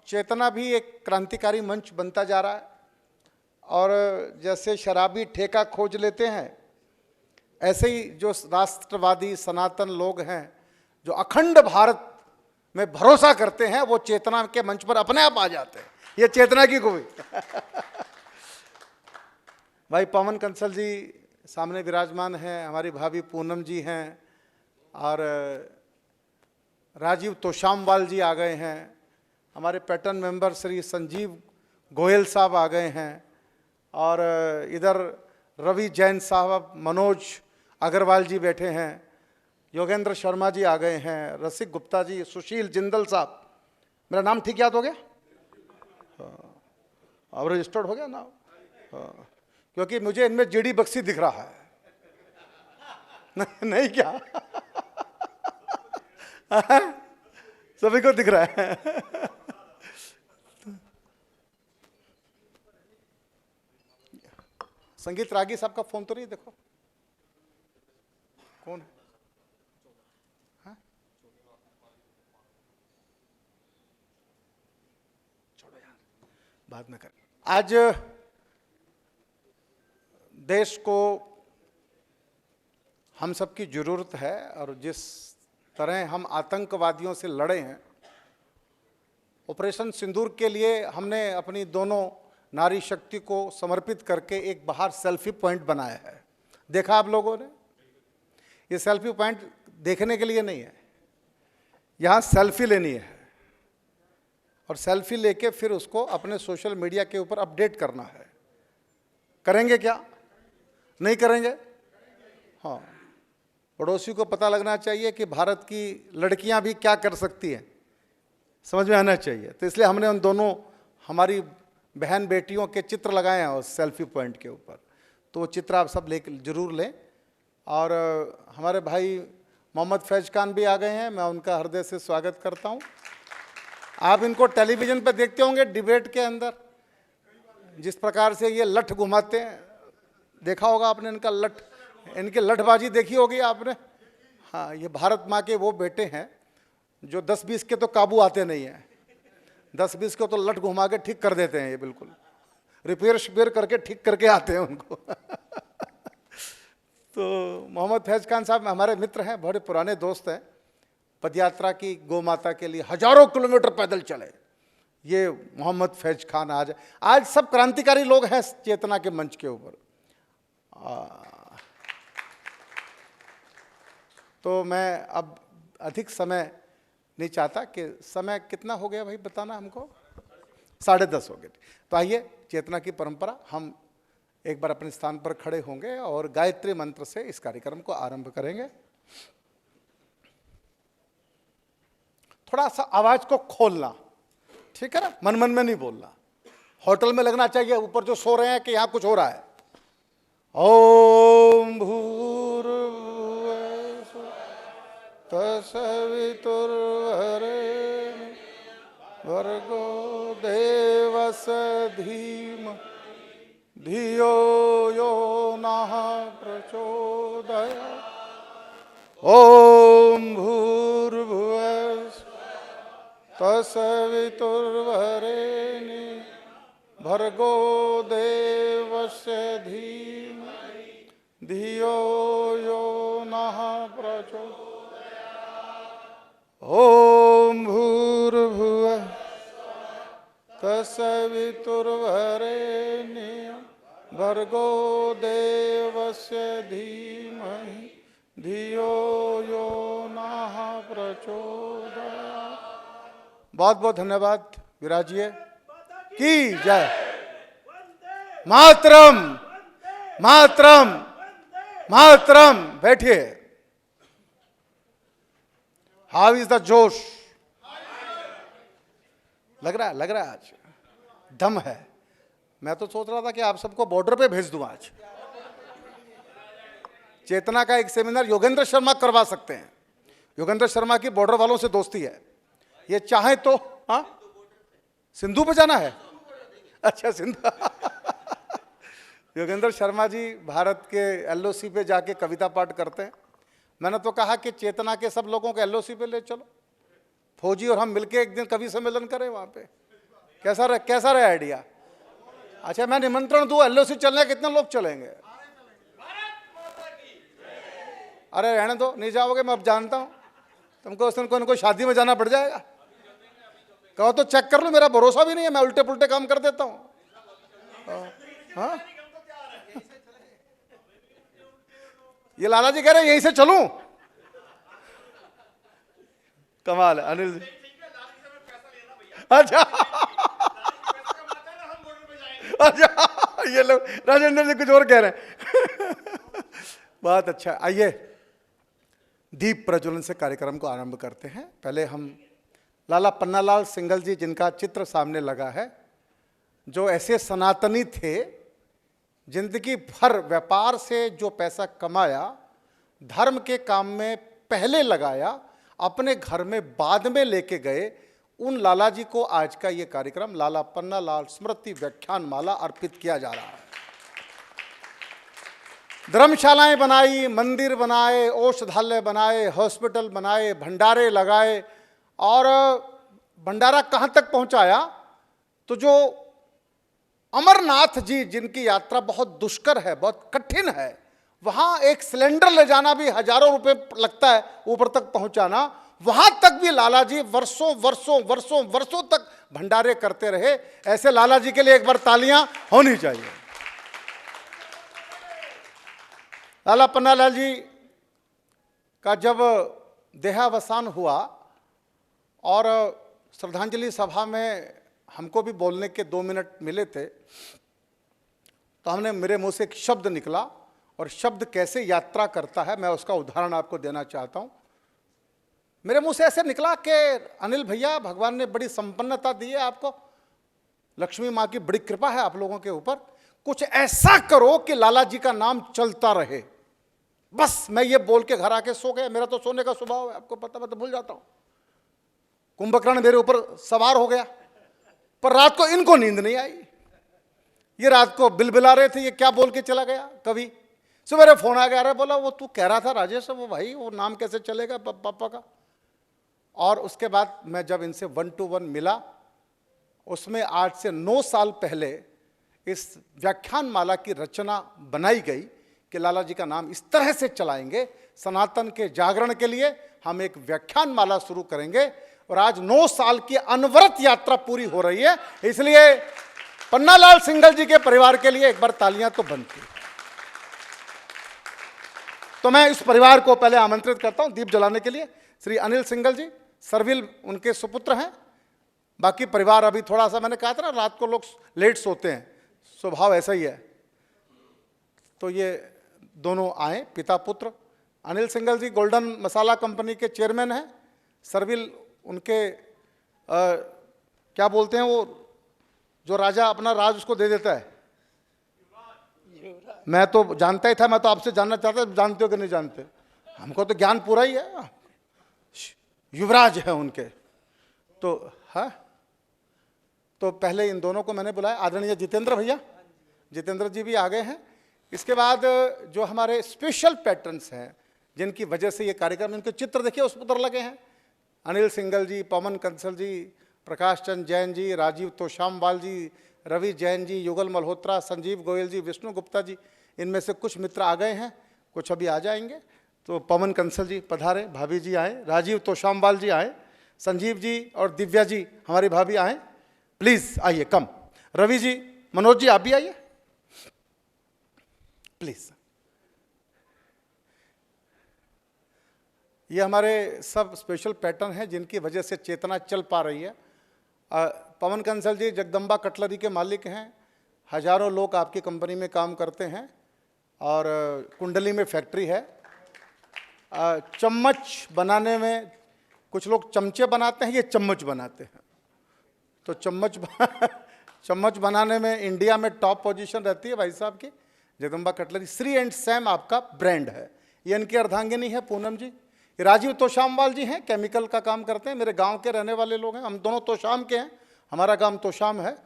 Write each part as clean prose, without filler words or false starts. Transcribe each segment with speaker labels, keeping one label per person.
Speaker 1: चेतना भी एक क्रांतिकारी मंच बनता जा रहा है। और जैसे शराबी ठेका खोज लेते हैं, ऐसे ही जो राष्ट्रवादी सनातन लोग हैं, जो अखंड भारत में भरोसा करते हैं, वो चेतना के मंच पर अपने आप आ जाते हैं। ये चेतना की खूबी। भाई पवन कंसल जी सामने विराजमान हैं, हमारी भाभी पूनम जी हैं, और राजीव तोशामवाल जी आ गए हैं, हमारे पैटर्न मेंबर श्री संजीव गोयल साहब आ गए हैं, और इधर रवि जैन साहब, मनोज अग्रवाल जी बैठे हैं, योगेंद्र शर्मा जी आ गए हैं, रसिक गुप्ता जी, सुशील जिंदल साहब। मेरा नाम ठीक याद हो गया? हाँ, अब रजिस्टर्ड हो गया ना? हाँ, क्योंकि मुझे इनमें जीडी बक्सी दिख रहा है। नहीं क्या? सभी को दिख रहा है। संगीत रागी साहब का फोन तो नहीं? देखो कौन है? हाँ? छोड़ो यार, बाद में कर। आज देश को हम सबकी जरूरत है, और जिस तरह हम आतंकवादियों से लड़े हैं, ऑपरेशन सिंदूर के लिए हमने अपनी दोनों नारी शक्ति को समर्पित करके एक बाहर सेल्फी पॉइंट बनाया है। देखा आप लोगों ने? ये सेल्फी पॉइंट देखने के लिए नहीं है, यहाँ सेल्फी लेनी है, और सेल्फी लेके फिर उसको अपने सोशल मीडिया के ऊपर अपडेट करना है। करेंगे क्या? नहीं करेंगे? हाँ, पड़ोसी को पता लगना चाहिए कि भारत की लड़कियां भी क्या कर सकती हैं, समझ में आना चाहिए। तो इसलिए हमने उन दोनों हमारी बहन बेटियों के चित्र लगाए हैं उस सेल्फी पॉइंट के ऊपर, तो वो चित्र आप सब ले जरूर लें। और हमारे भाई मोहम्मद फैज खान भी आ गए हैं, मैं उनका हृदय से स्वागत करता हूं। आप इनको टेलीविज़न पर देखते होंगे डिबेट के अंदर, जिस प्रकार से ये लठ घुमाते हैं, देखा होगा आपने इनका लठ, इनकी लठबाजी देखी होगी आपने। हाँ, ये भारत माँ के वो बेटे हैं जो 10-20 के तो काबू आते नहीं हैं, 10-20 को तो लठ घुमा के ठीक कर देते हैं, ये बिल्कुल रिपेयर शिपेयर करके ठीक करके आते हैं उनको। तो मोहम्मद फैज खान साहब हमारे मित्र हैं, बड़े पुराने दोस्त हैं। पदयात्रा की गौ माता के लिए हजारों किलोमीटर पैदल चले ये मोहम्मद फैज खान। आज सब क्रांतिकारी लोग हैं चेतना के मंच के ऊपर। तो मैं अब अधिक समय नहीं चाहता कि समय कितना हो गया भाई बताना हमको? 10:30 हो गए। तो आइए, चेतना की परंपरा, हम एक बार अपने स्थान पर खड़े होंगे और गायत्री मंत्र से इस कार्यक्रम को आरंभ करेंगे। थोड़ा सा आवाज को खोलना, ठीक है ना? मन मन में नहीं बोलना। होटल में लगना चाहिए ऊपर जो सो रहे हैं कि यहाँ कुछ हो रहा है। ओम भूर्भुवः तत्सवितुर्वरेण्यं भर्गो देवस्य धीमहि धियो यो नः प्रचोदयात्। ओम भूर्भुवः तत्सवितुर्वरेण्यं भर्गो देवस्य धीमहि धियो यो नः प्रचोदयात्। ओम भूर्भुवः तत्सवितुर्वरेण्यं भर्गो देवस्य धीमहि धियो यो नः प्रचोदयात्। बहुत बहुत धन्यवाद। विराजिए। की जय। मातरम मातरम मातरम। बैठिए। हाउ इज द जोश? लग रहा है आज दम है। मैं तो सोच रहा था कि आप सबको बॉर्डर पे भेज दूं आज। चेतना का एक सेमिनार योगेंद्र शर्मा करवा सकते हैं। योगेंद्र शर्मा की बॉर्डर वालों से दोस्ती है, ये चाहे तो। हाँ, सिंधु पे जाना है? अच्छा, सिंधु। योगेंद्र शर्मा जी भारत के एलओसी पे जाके कविता पाठ करते हैं। मैंने तो कहा कि चेतना के सब लोगों को एलओसी पे ले चलो, फौजी और हम मिलके एक दिन कवि सम्मेलन करें वहाँ पे, कैसा रहे आइडिया? अच्छा, मैं निमंत्रण दूँ, एलओसी चलने कितने लोग चलेंगे? अरे रहने दो, नहीं जाओगे, मैं अब जानता हूँ तुमको उस दिन कोई न कोई शादी में जाना पड़ जाएगा। कहो तो चेक कर लो, मेरा भरोसा भी नहीं है, मैं उल्टे पुल्टे काम कर देता हूँ। हाँ, ये लाला जी कह रहे यहीं से चलूं। कमाल है अनिल जी। अच्छा अच्छा, ये लोग राजेंद्र जी कुछ और कह रहे हैं। बहुत अच्छा, आइए दीप प्रज्वलन से कार्यक्रम को आरंभ करते हैं। पहले हम लाला पन्नालाल सिंघल जी, जिनका चित्र सामने लगा है, जो ऐसे सनातनी थे, जिंदगी भर व्यापार से जो पैसा कमाया धर्म के काम में पहले लगाया, अपने घर में बाद में लेके गए, उन लाला जी को आज का ये कार्यक्रम लाला पन्नालाल स्मृति व्याख्यान माला अर्पित किया जा रहा है। धर्मशालाएं बनाई, मंदिर बनाए, औषधालय बनाए, हॉस्पिटल बनाए, भंडारे लगाए, और भंडारा कहाँ तक पहुंचाया तो जो अमरनाथ जी, जिनकी यात्रा बहुत दुष्कर है, बहुत कठिन है, वहां एक सिलेंडर ले जाना भी हजारों रुपए लगता है ऊपर तक पहुंचाना, वहां तक भी लाला जी वर्षों वर्षों वर्षों वर्षों तक भंडारे करते रहे। ऐसे लाला जी के लिए एक बार तालियां होनी चाहिए। लाला पन्नालाल जी का जब देहावसान हुआ और श्रद्धांजलि सभा में हमको भी बोलने के 2 मिनट मिले थे, तो हमने, मेरे मुंह से एक शब्द निकला, और शब्द कैसे यात्रा करता है मैं उसका उदाहरण आपको देना चाहता हूं। मेरे मुंह से ऐसे निकला कि अनिल भैया, भगवान ने बड़ी संपन्नता दी है आपको, लक्ष्मी माँ की बड़ी कृपा है आप लोगों के ऊपर, कुछ ऐसा करो कि लाला जी का नाम चलता रहे। बस मैं ये बोल के घर आके सो गया। मेरा तो सोने का स्वभाव है, आपको पता, मैं तो भूल जाता हूं। कुंभकर्ण मेरे ऊपर सवार हो गया, पर रात को इनको नींद नहीं आई। ये रात को बिलबिला रहे थे, ये क्या बोल के चला गया कभी। सवेरे फोन आ गया, अरे बोला वो तू कह रहा था राजेश, वो भाई वो नाम कैसे चलेगा पापा का। और उसके बाद मैं जब इनसे 1 to 1 मिला, उसमें आज से 9 साल पहले इस व्याख्यान माला की रचना बनाई गई कि लाला जी का नाम इस तरह से चलाएंगे। सनातन के जागरण के लिए हम एक व्याख्यान माला शुरू करेंगे, और आज 9 साल की अनवरत यात्रा पूरी हो रही है। इसलिए पन्नालाल सिंघल जी के परिवार के लिए एक बार तालियां तो बनती। तो मैं इस परिवार को पहले आमंत्रित करता हूं दीप जलाने के लिए। श्री अनिल सिंघल जी, सरविल उनके सुपुत्र हैं। बाकी परिवार अभी थोड़ा सा, मैंने कहा था ना रात को लोग लेट सोते हैं, स्वभाव ऐसा ही है। तो ये दोनों आए, पिता पुत्र। अनिल सिंघल जी गोल्डन मसाला कंपनी के चेयरमैन हैं। सरविल उनके क्या बोलते हैं वो, जो राजा अपना राज उसको दे देता है, मैं तो जानता ही था, मैं तो आपसे जानना चाहता, जानते हो कि नहीं जानते, हमको तो ज्ञान पूरा ही है। युवराज है उनके तो। हाँ, तो पहले इन दोनों को मैंने बुलाया, आदरणीय जितेंद्र भैया, जितेंद्र जी भी आ गए हैं। इसके बाद जो हमारे स्पेशल पैटर्न्स हैं, जिनकी वजह से ये कार्यक्रम, इनके चित्र देखिए उस पर लगे हैं, अनिल सिंघल जी, पवन कंसल जी, प्रकाश चंद जैन जी, राजीव तोशामवाल जी, रवि जैन जी, युगल मल्होत्रा, संजीव गोयल जी, विष्णु गुप्ता जी, इनमें से कुछ मित्र आ गए हैं, कुछ अभी आ जाएंगे। तो पवन कंसल जी पधारे, भाभी जी आए, राजीव तोशामवाल जी आए, संजीव जी और दिव्या जी हमारी भाभी आए, प्लीज़ आइए, कम। रवि जी, मनोज जी आप भी आइए प्लीज़। ये हमारे सब स्पेशल पैटर्न हैं जिनकी वजह से चेतना चल पा रही है। पवन कंसल जी जगदम्बा कटलरी के मालिक हैं, हजारों लोग आपकी कंपनी में काम करते हैं, और कुंडली में फैक्ट्री है। चम्मच बनाने में, कुछ लोग चमचे बनाते हैं, ये चम्मच बनाते हैं। तो चम्मच बनाने में इंडिया में टॉप पोजीशन रहती है भाई साहब की। Jagdamba cutlery, Shri and Sam आपका ब्रांड है। ये इनकी अर्धांगिनी है पूनम जी। राजीव तोशामवाल जी हैं, केमिकल का काम करते हैं, मेरे गांव के रहने वाले लोग हैं, हम दोनों तोशाम के हैं, हमारा गांव तोशाम है।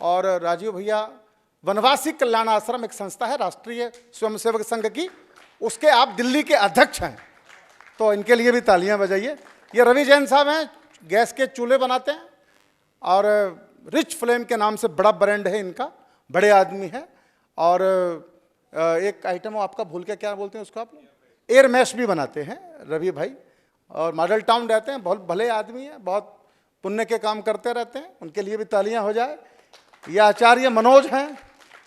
Speaker 1: और राजीव भैया वनवासी कल्याण आश्रम एक संस्था है राष्ट्रीय स्वयंसेवक संघ की, उसके आप दिल्ली के अध्यक्ष हैं, तो इनके लिए भी तालियां बजाइए। ये रवि जैन साहब हैं, गैस के चूल्हे बनाते हैं और रिच फ्लेम के नाम से बड़ा ब्रांड है इनका, बड़े आदमी है। और एक आइटम आपका भूल के क्या बोलते हैं उसको आप लोग, एयर मैश भी बनाते हैं रवि भाई, और मॉडल टाउन रहते हैं, बहुत भले आदमी हैं, बहुत पुण्य के काम करते रहते हैं, उनके लिए भी तालियां हो जाए। ये आचार्य मनोज हैं,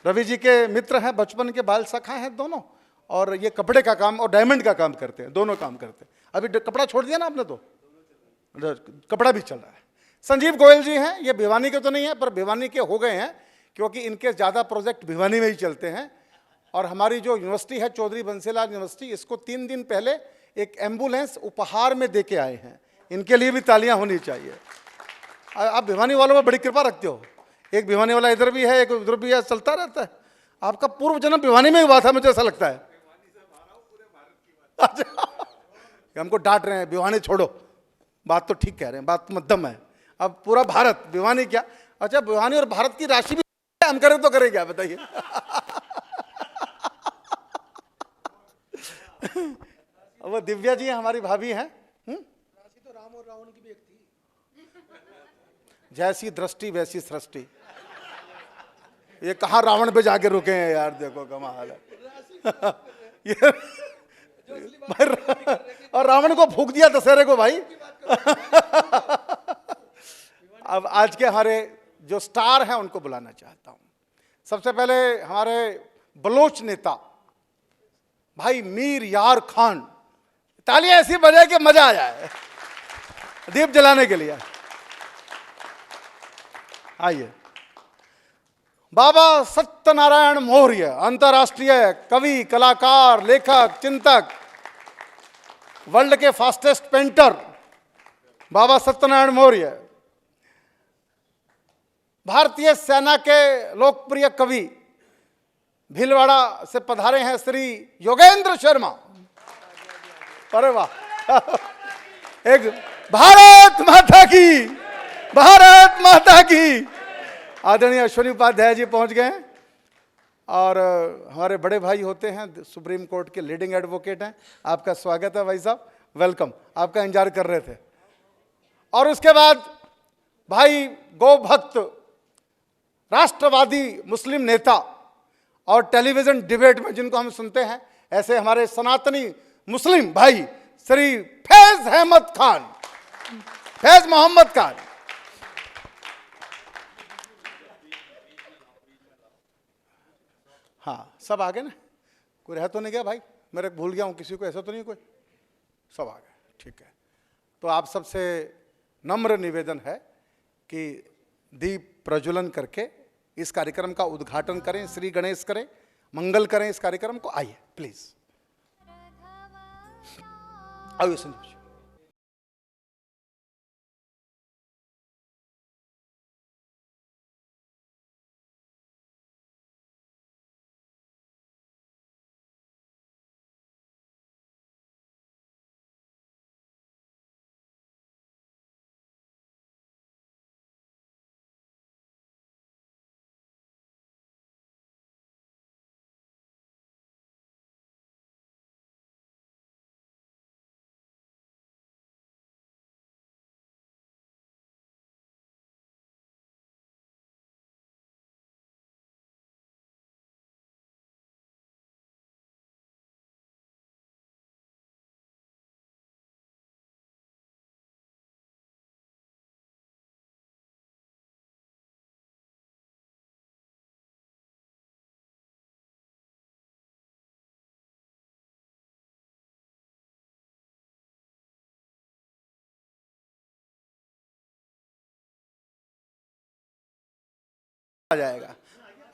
Speaker 1: रवि जी के मित्र हैं, बचपन के बाल सखा हैं दोनों, और ये कपड़े का काम और डायमंड का काम करते हैं, दोनों काम करते हैं। अभी कपड़ा छोड़ दिया ना आपने, तो कपड़ा भी चल रहा है। संजीव गोयल जी हैं, ये भिवानी के तो नहीं है पर भिवानी के हो गए हैं, क्योंकि इनके ज़्यादा प्रोजेक्ट भिवानी में ही चलते हैं। और हमारी जो यूनिवर्सिटी है चौधरी बंसीलाल यूनिवर्सिटी, इसको 3 दिन पहले एक एम्बुलेंस उपहार में दे के आए हैं, इनके लिए भी तालियां होनी चाहिए। आप भिवानी वालों में बड़ी कृपा रखते हो, एक भिवानी वाला इधर भी है, एक उधर भी है, चलता रहता है। आपका पूर्व जन्म भिवानी में ही हुआ था, मुझे ऐसा लगता है। अच्छा, हमको डांट रहे हैं भिवानी छोड़ो, बात तो ठीक कह रहे हैं, बात तो मध्यम है। अब पूरा भारत, भिवानी क्या, अच्छा भिवानी और भारत की राशि भी हम करें तो करें क्या, बताइए। वो दिव्या जी हमारी भाभी हैं, राशि तो राम और रावण की भी एक थी। जैसी दृष्टि वैसी सृष्टि, ये कहाँ रावण पे जाके रुके हैं यार, देखो कमाल है। ये और रावण को फूंक दिया दशहरे को भाई। अब आज के हमारे जो स्टार हैं उनको बुलाना चाहता हूं। सबसे पहले हमारे बलोच नेता भाई मीर यार खान, तालियां ऐसी बजाए कि मजा आ जाए दीप जलाने के लिए। आइए। बाबा सत्यनारायण मौर्य, अंतर्राष्ट्रीय कवि, कलाकार, लेखक, चिंतक, वर्ल्ड के फास्टेस्ट पेंटर बाबा सत्यनारायण मौर्य। भारतीय सेना के लोकप्रिय कवि, भीलवाड़ा से पधारे हैं श्री योगेंद्र शर्मा। अरे वाह। एक भारत माता की, भारत माता की। आदरणीय अश्विनी उपाध्याय जी पहुंच गए हैं, और हमारे बड़े भाई होते हैं, सुप्रीम कोर्ट के लीडिंग एडवोकेट हैं। आपका स्वागत है भाई साहब, वेलकम, आपका इंतजार कर रहे थे। और उसके बाद भाई गौ भक्त, राष्ट्रवादी मुस्लिम नेता, और टेलीविजन डिबेट में जिनको हम सुनते हैं, ऐसे हमारे सनातनी मुस्लिम भाई श्री फैज अहमद खान, फैज मोहम्मद खान। हाँ, सब आ गए ना, कोई रह तो नहीं गया भाई, मेरे भूल गया हूँ किसी को, ऐसा तो नहीं कोई, सब आ गए, ठीक है। तो आप सबसे नम्र निवेदन है कि दीप प्रज्वलन करके इस कार्यक्रम का उद्घाटन करें, श्री गणेश करें, मंगल करें इस कार्यक्रम को। आइए प्लीज, आइए संजीव जी। आ जाएगा,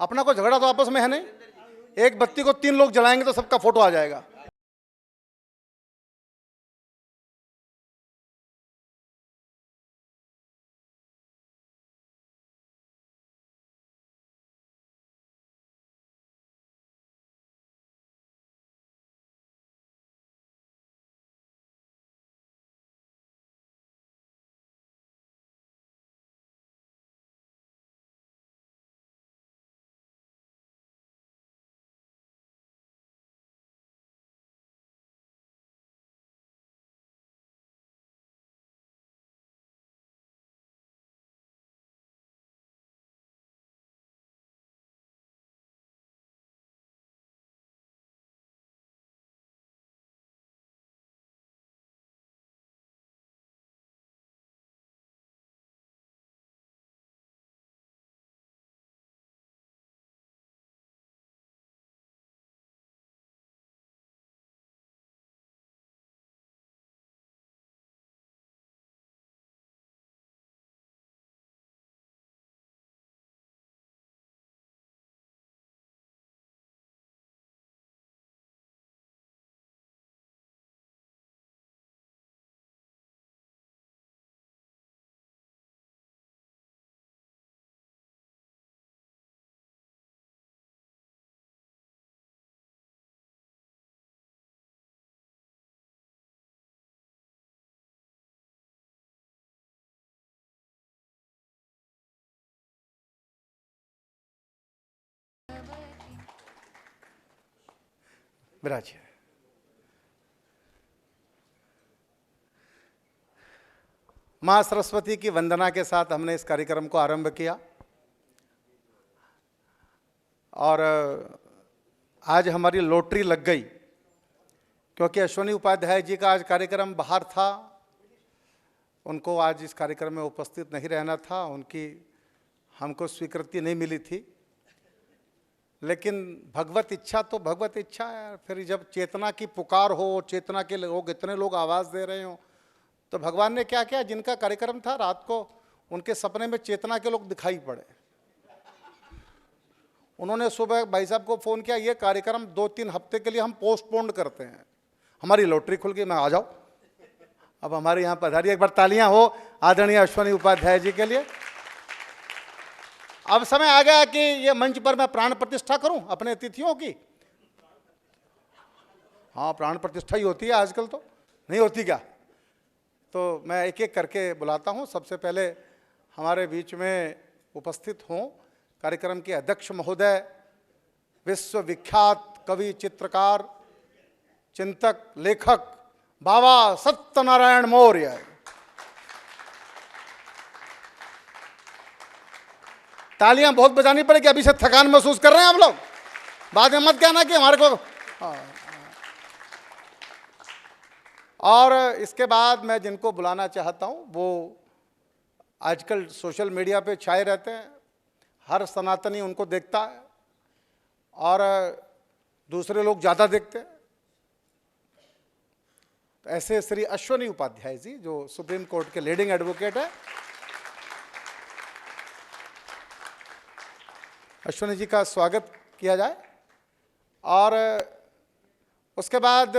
Speaker 1: अपना कोई झगड़ा तो आपस में है नहीं, एक बत्ती को 3 लोग जलाएंगे तो सबका फोटो आ जाएगा। विराजिए। माँ सरस्वती की वंदना के साथ हमने इस कार्यक्रम को आरंभ किया और आज हमारी लॉटरी लग गई, क्योंकि अश्विनी उपाध्याय जी का आज कार्यक्रम बाहर था, उनको आज इस कार्यक्रम में उपस्थित नहीं रहना था, उनकी हमको स्वीकृति नहीं मिली थी। लेकिन भगवत इच्छा तो भगवत इच्छा है। फिर जब चेतना की पुकार हो, चेतना के लोग इतने लोग आवाज़ दे रहे हो, तो भगवान ने क्या किया, जिनका कार्यक्रम था रात को उनके सपने में चेतना के लोग दिखाई पड़े। उन्होंने सुबह भाई साहब को फ़ोन किया, ये कार्यक्रम 2-3 हफ्ते के लिए हम पोस्टपोन करते हैं, हमारी लॉटरी खुल गई, मैं आ जाओ। अब हमारे यहाँ पधारिए, एक बार तालियां हो आदरणीय अश्विनी उपाध्याय जी के लिए। अब समय आ गया कि ये मंच पर मैं प्राण प्रतिष्ठा करूं अपने अतिथियों की। हाँ, प्राण प्रतिष्ठा ही होती है आजकल, तो नहीं होती क्या? तो मैं एक एक करके बुलाता हूं। सबसे पहले हमारे बीच में उपस्थित हों कार्यक्रम के अध्यक्ष महोदय, विश्वविख्यात कवि, चित्रकार, चिंतक, लेखक बाबा सत्यनारायण मौर्य। तालियां बहुत बजानी पड़ेगी, अभी से थकान महसूस कर रहे हैं आप लोग, बाद में मत कहना कि हमारे को। और इसके बाद मैं जिनको बुलाना चाहता हूं वो आजकल सोशल मीडिया पे छाए रहते हैं, हर सनातनी उनको देखता है और दूसरे लोग ज़्यादा देखते हैं। तो ऐसे श्री अश्विनी उपाध्याय जी, जो सुप्रीम कोर्ट के लीडिंग एडवोकेट है, अश्विनी जी का स्वागत किया जाए। और उसके बाद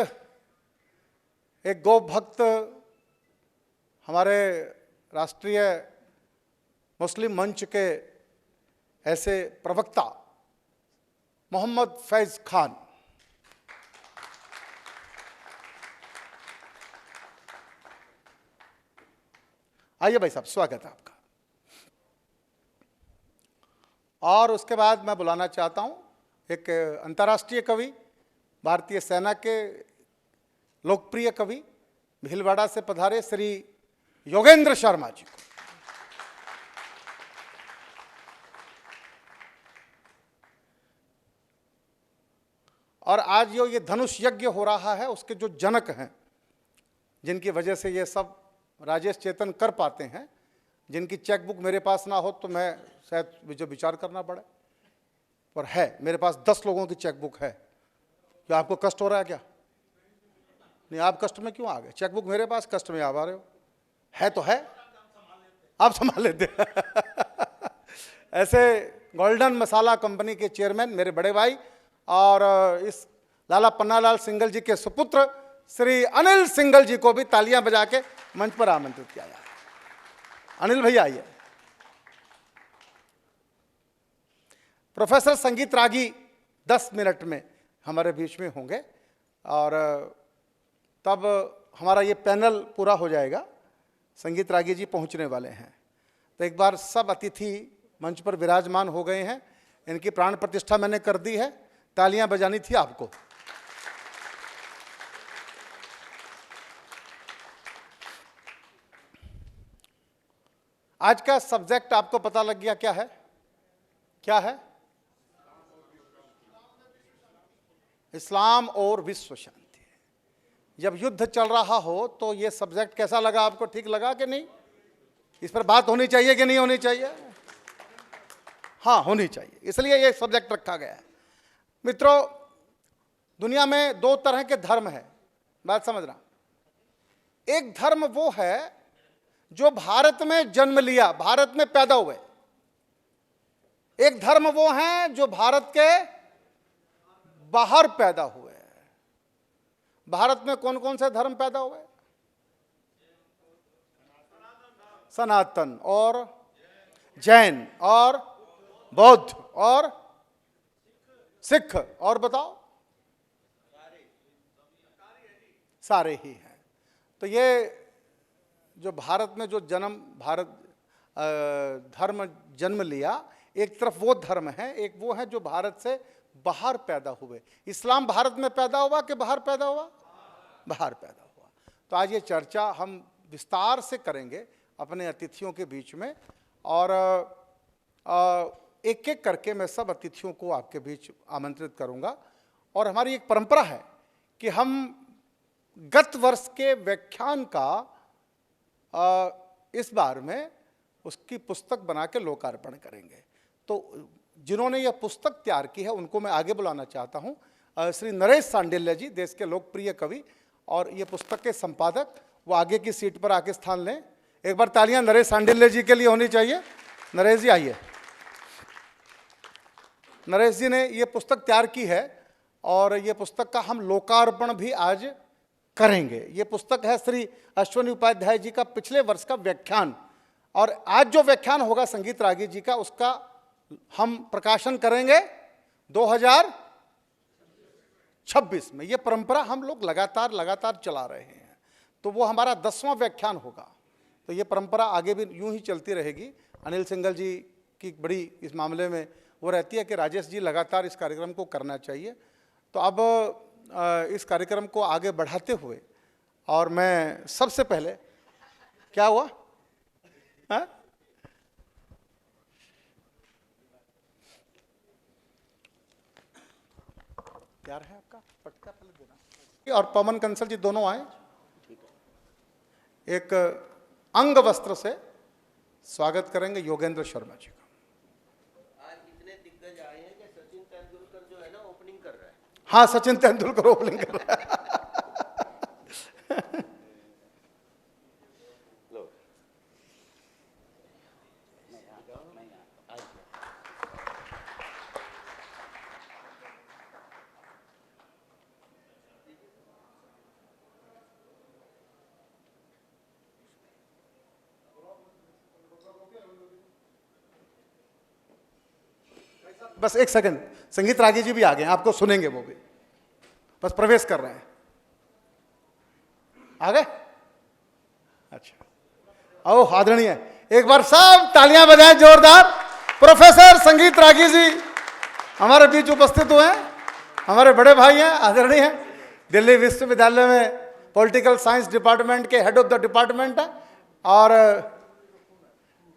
Speaker 1: एक गौ भक्त, हमारे राष्ट्रीय मुस्लिम मंच के ऐसे प्रवक्ता मोहम्मद फैज खान। आइए भाई साहब, स्वागत है आपका। और उसके बाद मैं बुलाना चाहता हूं एक अंतर्राष्ट्रीय कवि, भारतीय सेना के लोकप्रिय कवि, भीलवाड़ा से पधारे श्री योगेंद्र शर्मा जी को। और आज जो ये धनुष यज्ञ हो रहा है, उसके जो जनक हैं, जिनकी वजह से ये सब राजेश चेतन कर पाते हैं, जिनकी चेकबुक मेरे पास ना हो तो मैं शायद मुझे विचार करना पड़े, पर है मेरे पास 10 लोगों की चेकबुक है। क्या आपको कष्ट हो रहा है क्या? नहीं, आप कष्ट में क्यों आ गए? चेकबुक मेरे पास, कष्ट में आप आ रहे हो। है तो है, आप संभाल लेते ऐसे गोल्डन मसाला कंपनी के चेयरमैन मेरे बड़े भाई और इस लाला पन्नालाल सिंघल जी के सुपुत्र श्री अनिल सिंघल जी को भी तालियां बजा के मंच पर आमंत्रित किया जाए। अनिल भैया आइए। प्रोफेसर संगीत रागी 10 मिनट में हमारे बीच में होंगे और तब हमारा ये पैनल पूरा हो जाएगा। संगीत रागी जी पहुंचने वाले हैं। तो एक बार सब अतिथि मंच पर विराजमान हो गए हैं, इनकी प्राण प्रतिष्ठा मैंने कर दी है, तालियां बजानी थी आपको। आज का सब्जेक्ट आपको पता लग गया क्या है? क्या है? इस्लाम और विश्व शांति। जब युद्ध चल रहा हो तो ये सब्जेक्ट कैसा लगा आपको? ठीक लगा कि नहीं? इस पर बात होनी चाहिए कि नहीं होनी चाहिए? हाँ, होनी चाहिए, इसलिए ये सब्जेक्ट रखा गया है। मित्रों, दुनिया में 2 तरह के धर्म है, बात समझना। एक धर्म वो है जो भारत में जन्म लिया, भारत में पैदा हुए। एक धर्म वो है जो भारत के बाहर पैदा हुए। भारत में कौन कौन से धर्म पैदा हुए? सनातन और जैन और बौद्ध और सिख, और बताओ? सारे ही हैं। तो ये जो भारत में जो धर्म जन्म लिया, एक तरफ वो धर्म है, एक वो है जो भारत से बाहर पैदा हुए। इस्लाम भारत में पैदा हुआ कि बाहर पैदा हुआ? बाहर पैदा हुआ। तो आज ये चर्चा हम विस्तार से करेंगे अपने अतिथियों के बीच में, और एक एक करके मैं सब अतिथियों को आपके बीच आमंत्रित करूंगा। और हमारी एक परंपरा है कि हम गत वर्ष के व्याख्यान का इस बार में उसकी पुस्तक बना के लोकार्पण करेंगे। तो जिन्होंने यह पुस्तक तैयार की है उनको मैं आगे बुलाना चाहता हूं। श्री नरेश सांडिल्य जी, देश के लोकप्रिय कवि और ये पुस्तक के संपादक, वो आगे की सीट पर आके स्थान लें। एक बार तालियां नरेश सांडिल्य जी के लिए होनी चाहिए। नरेश जी आइए। नरेश जी ने ये पुस्तक तैयार की है और ये पुस्तक का हम लोकार्पण भी आज करेंगे। ये पुस्तक है श्री अश्वनी उपाध्याय जी का पिछले वर्ष का व्याख्यान, और आज जो व्याख्यान होगा संगीत रागी जी का, उसका हम प्रकाशन करेंगे 2026 में। ये परंपरा हम लोग लगातार चला रहे हैं, तो वो हमारा 10वां व्याख्यान होगा। तो ये परंपरा आगे भी यूं ही चलती रहेगी। अनिल सिंघल जी की बड़ी इस मामले में वो रहती है कि राजेश जी लगातार इस कार्यक्रम को करना चाहिए। तो अब इस कार्यक्रम को आगे बढ़ाते हुए, और मैं सबसे पहले, क्या हुआ? हाँ? तैयार है आपका पटका? पहले देना। और पवन कंसल जी दोनों आए। एक अंग वस्त्र से स्वागत करेंगे योगेंद्र शर्मा जी का।
Speaker 2: आज इतने दिग्गज आए हैं कि सचिन तेंदुलकर जो है ना ओपनिंग कर रहा है।
Speaker 1: हाँ, सचिन तेंदुलकर ओपनिंग कर रहा है। बस एक सेकंड, संगीत रागी जी भी आ गए, आपको सुनेंगे वो भी, बस प्रवेश कर रहे हैं। आ गए? अच्छा, ओ आदरणीय, एक बार सब तालियां बजाएं जोरदार। प्रोफेसर संगीत रागी जी हमारे बीच उपस्थित हुए हैं। हमारे बड़े भाई हैं, आदरणीय हैं, दिल्ली विश्वविद्यालय में पॉलिटिकल साइंस डिपार्टमेंट के हेड ऑफ द डिपार्टमेंट है, और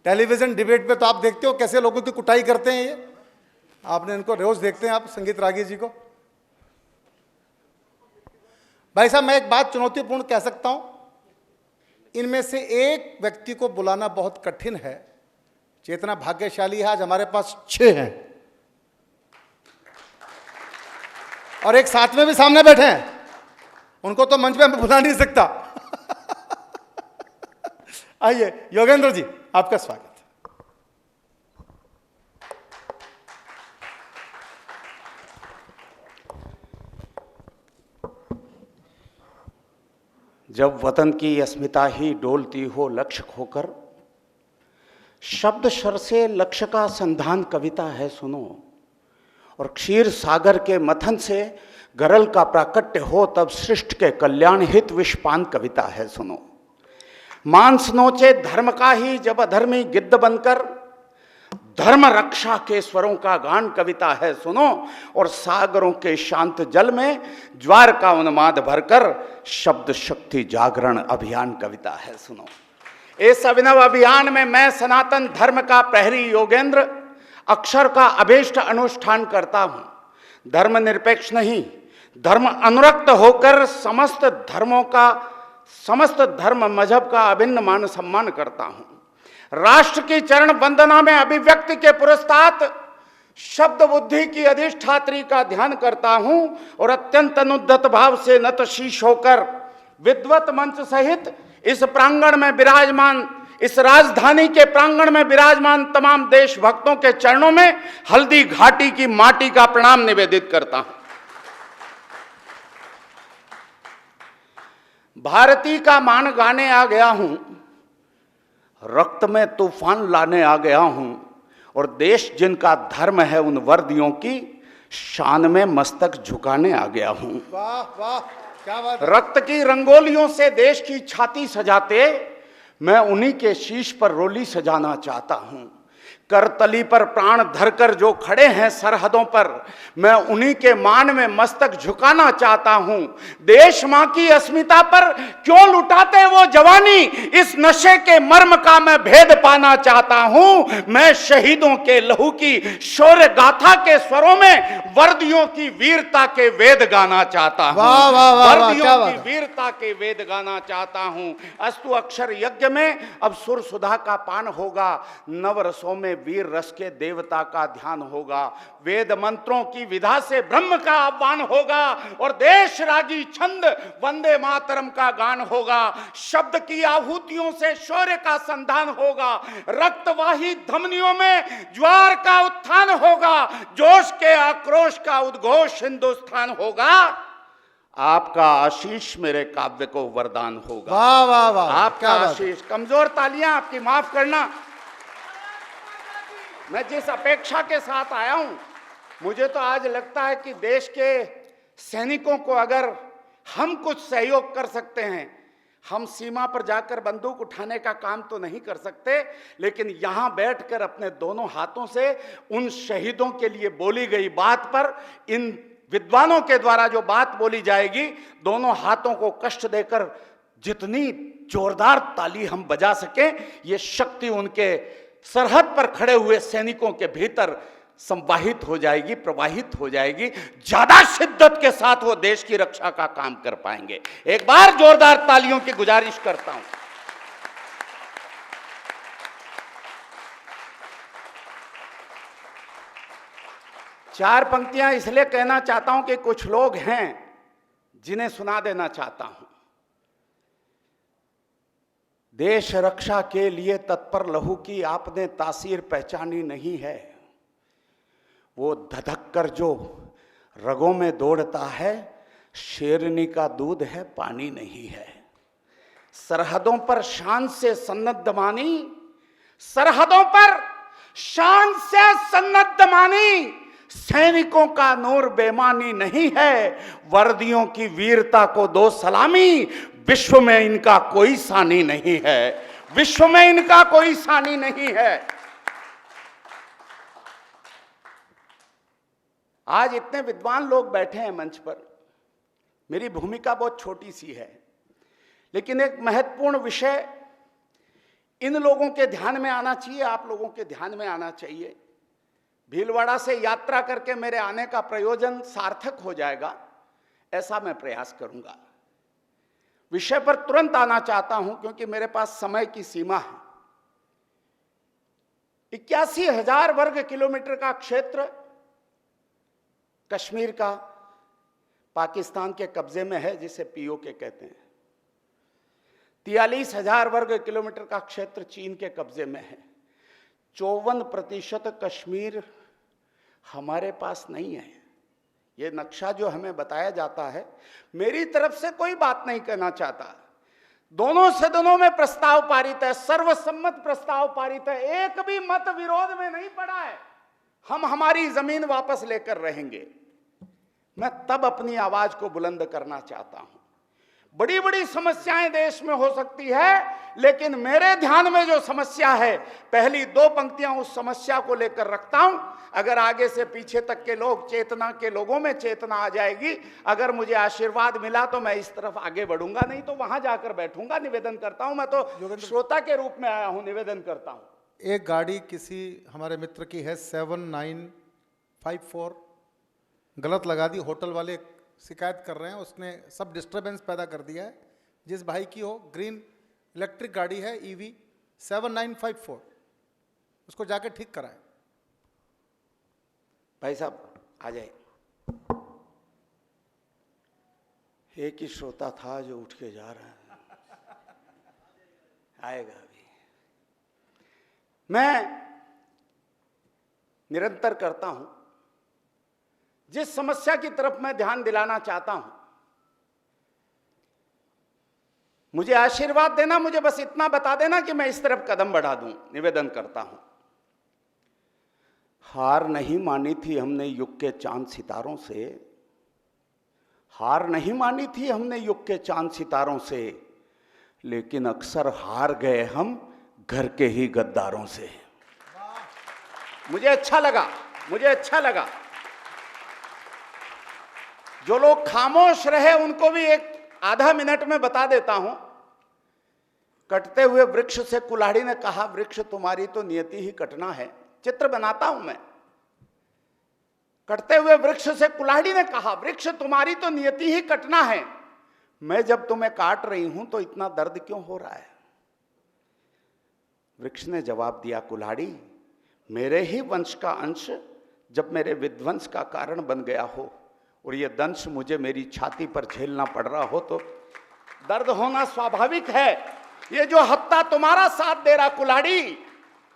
Speaker 1: टेलीविजन डिबेट पे तो आप देखते हो कैसे लोगों की कुटाई करते हैं। ये आपने इनको रोज देखते हैं आप, संगीत रागी जी को। भाई साहब, मैं एक बात चुनौतीपूर्ण कह सकता हूं, इनमें से एक व्यक्ति को बुलाना बहुत कठिन है। चेतना भाग्यशाली है, आज हमारे पास 6 हैं, और एक साथ में भी सामने बैठे हैं, उनको तो मंच पे मैं बुला नहीं सकता। आइए योगेंद्र जी, आपका स्वागत।
Speaker 2: जब वतन की अस्मिता ही डोलती हो लक्ष्य खोकर, शब्द शर से लक्ष्य का संधान कविता है सुनो। और क्षीर सागर के मथन से गरल का प्राकट्य हो, तब सृष्टि के कल्याण हित विषपान कविता है सुनो। मांस नोचे धर्म का ही जब अधर्मी गिद्ध बनकर, धर्म रक्षा के स्वरों का गान कविता है सुनो। और सागरों के शांत जल में ज्वार का उन्माद भरकर, शब्द शक्ति जागरण अभियान कविता है सुनो। इस अभिनव अभियान में मैं सनातन धर्म का प्रहरी योगेंद्र अक्षर का अभीष्ट अनुष्ठान करता हूं। धर्म निरपेक्ष नहीं, धर्म अनुरक्त होकर समस्त धर्म मजहब का अभिन्न मान सम्मान करता हूं। राष्ट्र की चरण वंदना में अभिव्यक्ति के पुरस्तात शब्द बुद्धि की अधिष्ठात्री का ध्यान करता हूं। और अत्यंत अनुद्धत भाव से नतशीश होकर विद्वत मंच सहित इस प्रांगण में विराजमान, इस राजधानी के प्रांगण में विराजमान तमाम देशभक्तों के चरणों में हल्दी घाटी की माटी का प्रणाम निवेदित करता हूं। भारती का मान गाने आ गया हूं, रक्त में तूफान लाने आ गया हूं। और देश जिनका धर्म है उन वर्दियों की शान में मस्तक झुकाने आ गया हूं।
Speaker 1: वाह वाह, क्या बात।
Speaker 2: रक्त की रंगोलियों से देश की छाती सजाते, मैं उन्हीं के शीश पर रोली सजाना चाहता हूं। करतली पर प्राण धरकर जो खड़े हैं सरहदों पर, मैं उन्हीं के मान में मस्तक झुकाना चाहता हूं। देश मां की अस्मिता पर क्यों लुटाते वो जवानी, इस नशे के मर्म का मैं भेद पाना चाहता हूं। मैं शहीदों के लहू की शौर्य गाथा के स्वरों में वर्दियों की वीरता के वेद गाना चाहता हूं।
Speaker 1: वाह वाह वाह,
Speaker 2: वर्दियों की वीरता के वेद गाना चाहता हूं। अस्तु अक्षर यज्ञ में अब सुर सुधा का पान होगा, नव रसों में वीर रस के देवता का ध्यान होगा। वेद मंत्रों की विधा से ब्रह्म का आह्वान होगा और देश रागी छंद वंदे मातरम का गान होगा। शब्द की आहुतियों से शौर्य का संधान होगा, रक्तवाही धमनियों में ज्वार का उत्थान होगा, जोश के आक्रोश का उद्घोष हिंदुस्तान होगा। आपका आशीष मेरे काव्य को वरदान होगा।
Speaker 1: वाह वाह वाह,
Speaker 2: आपका आशीष। कमजोर तालियां आपकी, माफ करना। मैं जिस अपेक्षा के साथ आया हूं, मुझे तो आज लगता है कि देश के सैनिकों को अगर हम कुछ सहयोग कर सकते हैं, हम सीमा पर जाकर बंदूक उठाने का काम तो नहीं कर सकते, लेकिन यहां बैठकर अपने दोनों हाथों से उन शहीदों के लिए बोली गई बात पर, इन विद्वानों के द्वारा जो बात बोली जाएगी, दोनों हाथों को कष्ट देकर जितनी जोरदार ताली हम बजा सकें, ये शक्ति उनके सरहद पर खड़े हुए सैनिकों के भीतर संवाहित हो जाएगी, प्रवाहित हो जाएगी। ज्यादा शिद्दत के साथ वो देश की रक्षा का काम कर पाएंगे। एक बार जोरदार तालियों की गुजारिश करता हूं। चार पंक्तियां इसलिए कहना चाहता हूं कि कुछ लोग हैं जिन्हें सुना देना चाहता हूं। देश रक्षा के लिए तत्पर लहू की आपने तासीर पहचानी नहीं है। वो धधक कर जो रगों में दौड़ता है, शेरनी का दूध है, पानी नहीं है। सरहदों पर शान से सन्नद्ध मानी, सरहदों पर शान से सन्नद्ध मानी, सैनिकों का नूर बेमानी नहीं है। वर्दियों की वीरता को दो सलामी, विश्व में इनका कोई सानी नहीं है, विश्व में इनका कोई सानी नहीं है। आज इतने विद्वान लोग बैठे हैं मंच पर, मेरी भूमिका बहुत छोटी सी है, लेकिन एक महत्वपूर्ण विषय इन लोगों के ध्यान में आना चाहिए, आप लोगों के ध्यान में आना चाहिए। भीलवाड़ा से यात्रा करके मेरे आने का प्रयोजन सार्थक हो जाएगा, ऐसा मैं प्रयास करूंगा। विषय पर तुरंत आना चाहता हूं क्योंकि मेरे पास समय की सीमा है। 81,000 वर्ग किलोमीटर का क्षेत्र कश्मीर का पाकिस्तान के कब्जे में है, जिसे पीओके कहते हैं। 43,000 वर्ग किलोमीटर का क्षेत्र चीन के कब्जे में है। 54% कश्मीर हमारे पास नहीं है। ये नक्शा जो हमें बताया जाता है, मेरी तरफ से कोई बात नहीं कहना चाहता। दोनों सदनों में प्रस्ताव पारित है, सर्वसम्मत प्रस्ताव पारित है, एक भी मत विरोध में नहीं पड़ा है। हम हमारी जमीन वापस लेकर रहेंगे। मैं तब अपनी आवाज को बुलंद करना चाहता हूं। बड़ी बड़ी समस्याएं देश में हो सकती है, लेकिन मेरे ध्यान में जो समस्या है, पहली 2 पंक्तियां उस समस्या को लेकर रखता हूं। अगर आगे से पीछे तक के लोग, चेतना के लोगों में चेतना आ जाएगी, अगर मुझे आशीर्वाद मिला तो मैं इस तरफ आगे बढ़ूंगा, नहीं तो वहां जाकर बैठूंगा। निवेदन करता हूं, मैं तो श्रोता के रूप में आया हूं, निवेदन करता हूं।
Speaker 1: एक गाड़ी किसी हमारे मित्र की है 7954, गलत लगा दी। होटल वाले शिकायत कर रहे हैं, उसने सब डिस्टरबेंस पैदा कर दिया है। जिस भाई की हो, ग्रीन इलेक्ट्रिक गाड़ी है EV 7954, उसको जाके ठीक कराए।
Speaker 2: भाई साहब आ जाए। एक ही श्रोता था जो उठ के जा रहा है, आएगा अभी। मैं निरंतर करता हूं, जिस समस्या की तरफ मैं ध्यान दिलाना चाहता हूं, मुझे आशीर्वाद देना, मुझे बस इतना बता देना कि मैं इस तरफ कदम बढ़ा दूं। निवेदन करता हूं। हार नहीं मानी थी हमने युग के चांद सितारों से, हार नहीं मानी थी हमने युग के चांद सितारों से, लेकिन अक्सर हार गए हम घर के ही गद्दारों से। मुझे अच्छा लगा। जो लोग खामोश रहे उनको भी एक आधा मिनट में बता देता हूं। कटते हुए वृक्ष से कुल्हाड़ी ने कहा, वृक्ष तुम्हारी तो नियति ही कटना है। चित्र बनाता हूं मैं। कटते हुए वृक्ष से कुल्हाड़ी ने कहा, वृक्ष तुम्हारी तो नियति ही कटना है। मैं जब तुम्हें काट रही हूं तो इतना दर्द क्यों हो रहा है? वृक्ष ने जवाब दिया, कुल्हाड़ी, मेरे ही वंश का अंश जब मेरे विध्वंस का कारण बन गया हो और यह दंश मुझे मेरी छाती पर झेलना पड़ रहा हो तो दर्द होना स्वाभाविक है। ये जो हत्ता तुम्हारा साथ दे रहा कुल्हाड़ी,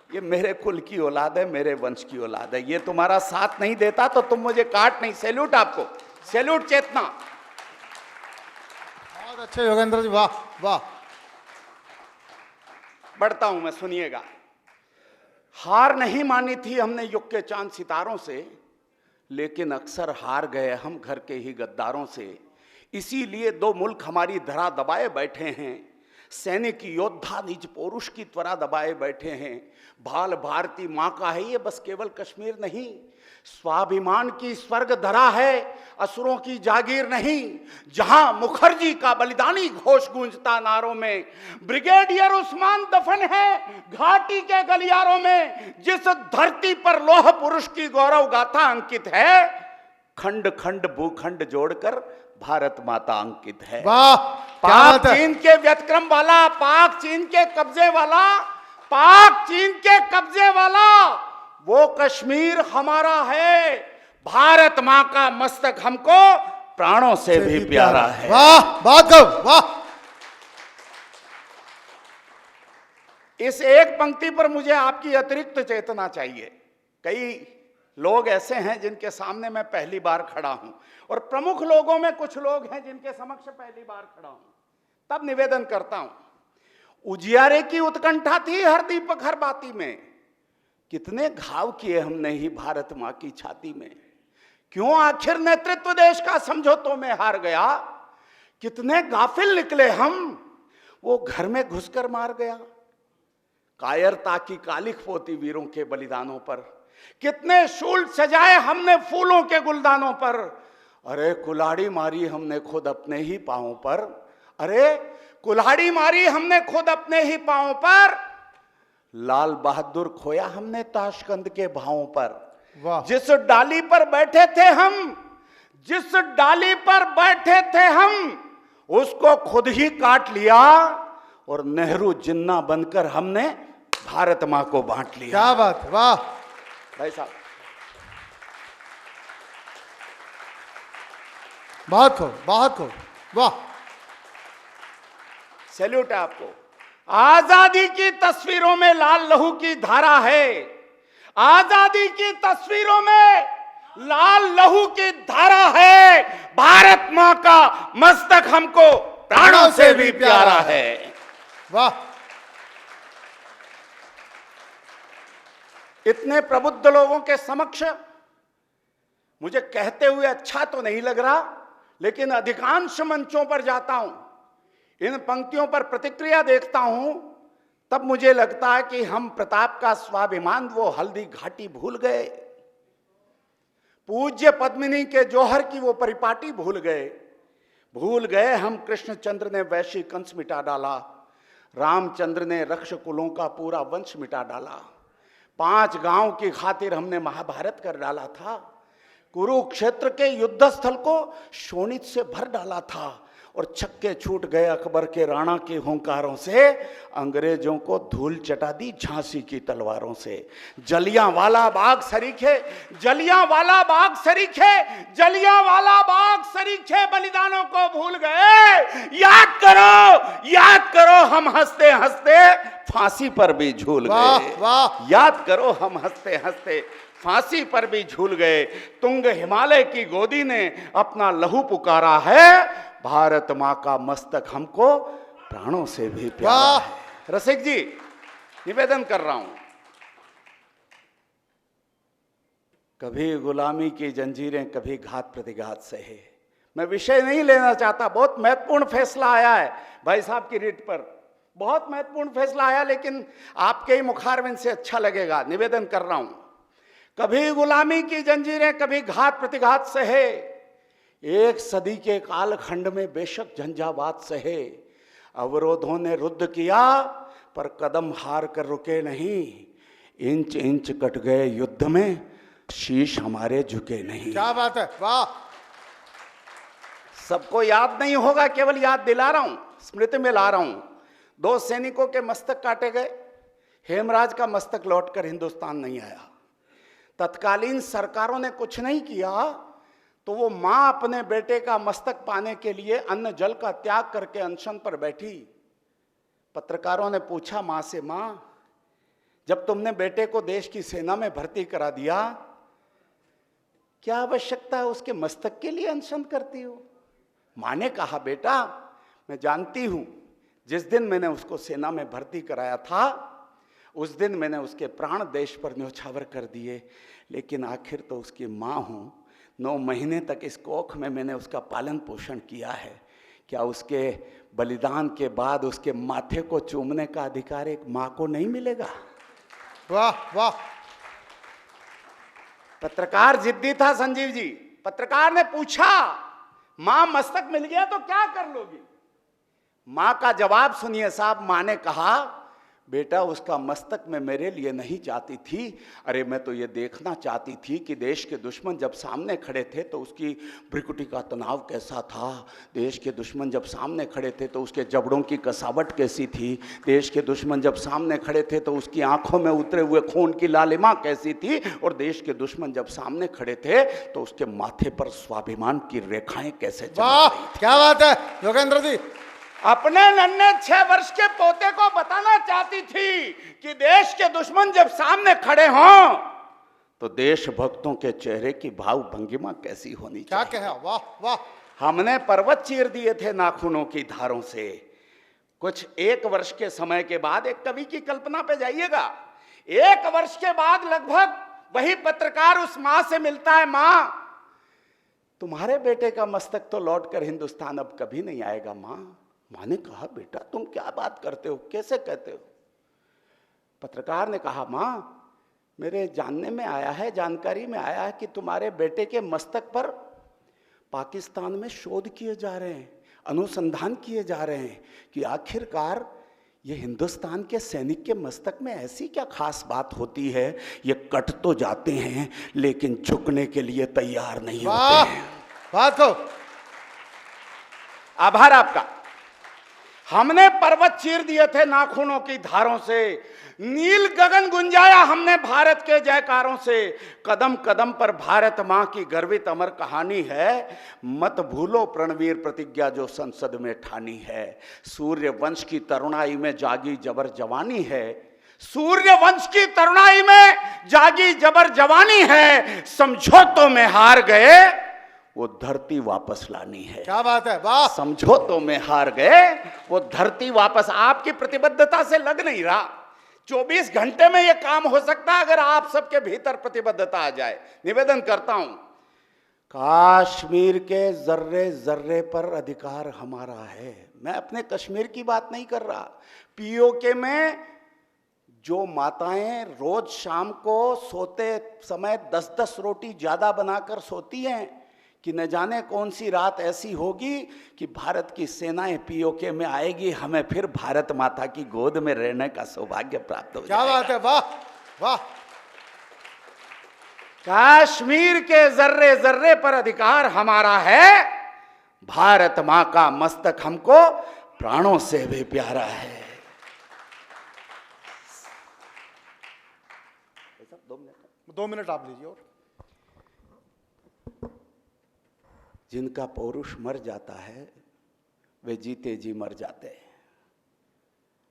Speaker 2: ये मेरे कुल की औलाद है, मेरे वंश की औलाद है। ये तुम्हारा साथ नहीं देता तो तुम मुझे काट नहीं। सैल्यूट आपको, सैल्यूट चेतना।
Speaker 1: बहुत अच्छे योगेंद्र जी, वाह वाह।
Speaker 2: बढ़ता हूं मैं, सुनिएगा। हार नहीं मानी थी हमने युग के चांद सितारों से, लेकिन अक्सर हार गए हम घर के ही गद्दारों से। इसीलिए दो मुल्क हमारी धरा दबाए बैठे हैं, सैनिक योद्धा निज पौरुष की त्वरा दबाए बैठे हैं। भाल भारती माँ का है ये बस केवल कश्मीर नहीं, स्वाभिमान की स्वर्ग धरा है, असुरों की जागीर नहीं। जहां मुखर्जी का बलिदानी घोष गूंजता नारों में, ब्रिगेडियर उस्मान दफन है घाटी के गलियारों में। जिस धरती पर लौह पुरुष की गौरव गाथा अंकित है, खंड खंड भूखंड जोड़कर भारत माता अंकित है।
Speaker 1: वाह,
Speaker 2: पाक चीन के व्यतिक्रम वाला, पाक चीन के कब्जे वाला, पाक चीन के कब्जे वाला वो कश्मीर हमारा है। भारत मां का मस्तक हमको प्राणों से भी प्यारा है।
Speaker 1: वाह, बात करो, वाह।
Speaker 2: इस एक पंक्ति पर मुझे आपकी अतिरिक्त चेतना चाहिए। कई लोग ऐसे हैं जिनके सामने मैं पहली बार खड़ा हूं, और प्रमुख लोगों में कुछ लोग हैं जिनके समक्ष पहली बार खड़ा हूं। तब निवेदन करता हूं, उजियारे की उत्कंठा थी हर दीपक हर बाती में। कितने घाव किए हमने ही भारत मां की छाती में। क्यों आखिर नेतृत्व देश का समझौतों में हार गया? कितने गाफिल निकले हम, वो घर में घुसकर मार गया। कायरता की कालिख पोती वीरों के बलिदानों पर, कितने शूल सजाए हमने फूलों के गुलदानों पर। अरे कुल्हाड़ी मारी हमने खुद अपने ही पांवों पर, अरे कुल्हाड़ी मारी हमने खुद अपने ही पांवों पर। लाल बहादुर खोया हमने ताशकंद के भावों पर। जिस डाली पर बैठे थे हम, जिस डाली पर बैठे थे हम, उसको खुद ही काट लिया और नेहरू जिन्ना बनकर हमने भारत मां को बांट लिया।
Speaker 1: क्या बात, वाह
Speaker 2: भाई साहब,
Speaker 1: बहुत खूब, वाह।
Speaker 2: सैल्यूट है आपको। आजादी की तस्वीरों में लाल लहू की धारा है, आजादी की तस्वीरों में लाल लहू की धारा है। भारत मां का मस्तक हमको प्राणों से भी प्यारा है।
Speaker 1: वाह।
Speaker 2: इतने प्रबुद्ध लोगों के समक्ष मुझे कहते हुए अच्छा तो नहीं लग रहा, लेकिन अधिकांश मंचों पर जाता हूं, इन पंक्तियों पर प्रतिक्रिया देखता हूं, तब मुझे लगता है कि हम प्रताप का स्वाभिमान वो हल्दी घाटी भूल गए, पूज्य पद्मिनी के जौहर की वो परिपाटी भूल गए हम। कृष्णचंद्र ने वैशी कंस मिटा डाला, रामचंद्र ने रक्ष कुलों का पूरा वंश मिटा डाला। 5 गांव की खातिर हमने महाभारत कर डाला था, कुरुक्षेत्र के युद्ध स्थल को शोणित से भर डाला था, और छक्के छूट गए अकबर के राणा के होंकारों से, अंग्रेजों को धूल चटा दी झांसी की तलवारों से। जलियांवाला बाग सरीखे, जलियांवाला बाग सरीखे, जलियांवाला बाग सरीखे बलिदानों को भूल गए। याद करो हम हंसते हंसते फांसी पर भी झूल गए। याद करो हम हंसते हंसते फांसी पर भी झूल गए। तुंग हिमालय की गोदी ने अपना लहू पुकारा है, भारत मां का मस्तक हमको प्राणों से भी प्यारा है। रसिक जी, निवेदन कर रहा हूं, कभी गुलामी की जंजीरें, कभी घात प्रतिघात सहे। मैं विषय नहीं लेना चाहता, बहुत महत्वपूर्ण फैसला आया है भाई साहब की रीट पर, बहुत महत्वपूर्ण फैसला आया, लेकिन आपके ही मुखारविंद से अच्छा लगेगा। निवेदन कर रहा हूं, कभी गुलामी की जंजीरें, कभी घात प्रतिघात सहे, एक सदी के कालखंड में बेशक झंझावात सहे। अवरोधों ने रुद्ध किया पर कदम हार कर रुके नहीं, इंच इंच कट गए युद्ध में, शीश हमारे झुके नहीं।
Speaker 1: क्या बात है, वाह।
Speaker 2: सबको याद नहीं होगा, केवल याद दिला रहा हूं, स्मृति में ला रहा हूं। 2 सैनिकों के मस्तक काटे गए, हेमराज का मस्तक लौटकर हिंदुस्तान नहीं आया। तत्कालीन सरकारों ने कुछ नहीं किया तो वो मां अपने बेटे का मस्तक पाने के लिए अन्न जल का त्याग करके अनशन पर बैठी। पत्रकारों ने पूछा मां से, मां जब तुमने बेटे को देश की सेना में भर्ती करा दिया, क्या आवश्यकता है उसके मस्तक के लिए अनशन करती हो? मां ने कहा, बेटा मैं जानती हूं जिस दिन मैंने उसको सेना में भर्ती कराया था उस दिन मैंने उसके प्राण देश पर न्यौछावर कर दिए, लेकिन आखिर तो उसकी मां हूं। 9 महीने तक इस कोख में मैंने उसका पालन पोषण किया है। क्या उसके बलिदान के बाद उसके माथे को चूमने का अधिकार एक मां को नहीं मिलेगा?
Speaker 1: वाह वाह।
Speaker 2: पत्रकार जिद्दी था संजीव जी। पत्रकार ने पूछा, मां मस्तक मिल गया तो क्या कर लोगी? मां का जवाब सुनिए साहब। मां ने कहा, बेटा उसका मस्तक मैं मेरे लिए नहीं चाहती थी, अरे मैं तो ये देखना चाहती थी कि देश के दुश्मन जब सामने खड़े थे तो उसकी भ्रिकुटी का तनाव कैसा था, देश के दुश्मन जब सामने खड़े थे तो उसके जबड़ों की कसावट कैसी थी, देश के दुश्मन जब सामने खड़े थे तो उसकी आंखों में उतरे हुए खून की लालिमा कैसी थी, और देश के दुश्मन जब सामने खड़े थे तो उसके माथे पर स्वाभिमान की रेखाएं कैसे चमक रही थी।
Speaker 1: क्या बात है योगेंद्र जी।
Speaker 2: अपने नन्हे 6 वर्ष के पोते को बताना चाहती थी कि देश के दुश्मन जब सामने खड़े हों तो देशभक्तों के चेहरे की भाव भंगिमा कैसी होनी चाहिए।
Speaker 1: क्या कहा, वाह वाह।
Speaker 2: हमने पर्वत चीर दिए थे नाखूनों की धारों से। कुछ 1 वर्ष के समय के बाद, एक कवि की कल्पना पे जाइएगा, 1 वर्ष के बाद लगभग वही पत्रकार उस मां से मिलता है, मां तुम्हारे बेटे का मस्तक तो लौटकर हिंदुस्तान अब कभी नहीं आएगा। मां ने कहा, बेटा तुम क्या बात करते हो, कैसे कहते हो? पत्रकार ने कहा, मां मेरे जानने में आया है, जानकारी में आया है कि तुम्हारे बेटे के मस्तक पर पाकिस्तान में शोध किए जा रहे हैं, अनुसंधान किए जा रहे हैं कि आखिरकार ये हिंदुस्तान के सैनिक के मस्तक में ऐसी क्या खास बात होती है, ये कट तो जाते हैं लेकिन झुकने के लिए तैयार नहीं होते हैं।
Speaker 1: बात हो।
Speaker 2: आभार आपका। हमने पर्वत चीर दिए थे नाखूनों की धारों से, नील गगन गुंजाया हमने भारत के जयकारों से। कदम कदम पर भारत मां की गर्वित अमर कहानी है, मत भूलो प्रणवीर प्रतिज्ञा जो संसद में ठानी है। सूर्य वंश की तरुणाई में जागी जबर जवानी है, सूर्य वंश की तरुणाई में जागी जबर जवानी है। समझौतों में हार गए वो धरती वापस लानी है।
Speaker 1: क्या बात है, वाह।
Speaker 2: समझौतों में हार गए वो धरती वापस। आपकी प्रतिबद्धता से लग नहीं रहा। 24 घंटे में यह काम हो सकता है अगर आप सबके भीतर प्रतिबद्धता आ जाए। निवेदन करता हूं, कश्मीर के जर्रे जर्रे पर अधिकार हमारा है। मैं अपने कश्मीर की बात नहीं कर रहा। पीओके में जो माताएं रोज शाम को सोते समय 10-10 रोटी ज्यादा बनाकर सोती हैं कि न जाने कौन सी रात ऐसी होगी कि भारत की सेनाएं पीओके में आएगी, हमें फिर भारत माता की गोद में रहने का सौभाग्य प्राप्त हो जाएगा।
Speaker 1: क्या बात है, वाह वाह।
Speaker 2: कश्मीर के जर्रे जर्रे पर अधिकार हमारा है, भारत मां का मस्तक हमको प्राणों से भी प्यारा है।
Speaker 1: 2 मिनट आप लीजिए। और
Speaker 2: जिनका पौरुष मर जाता है वे जीते जी मर जाते हैं।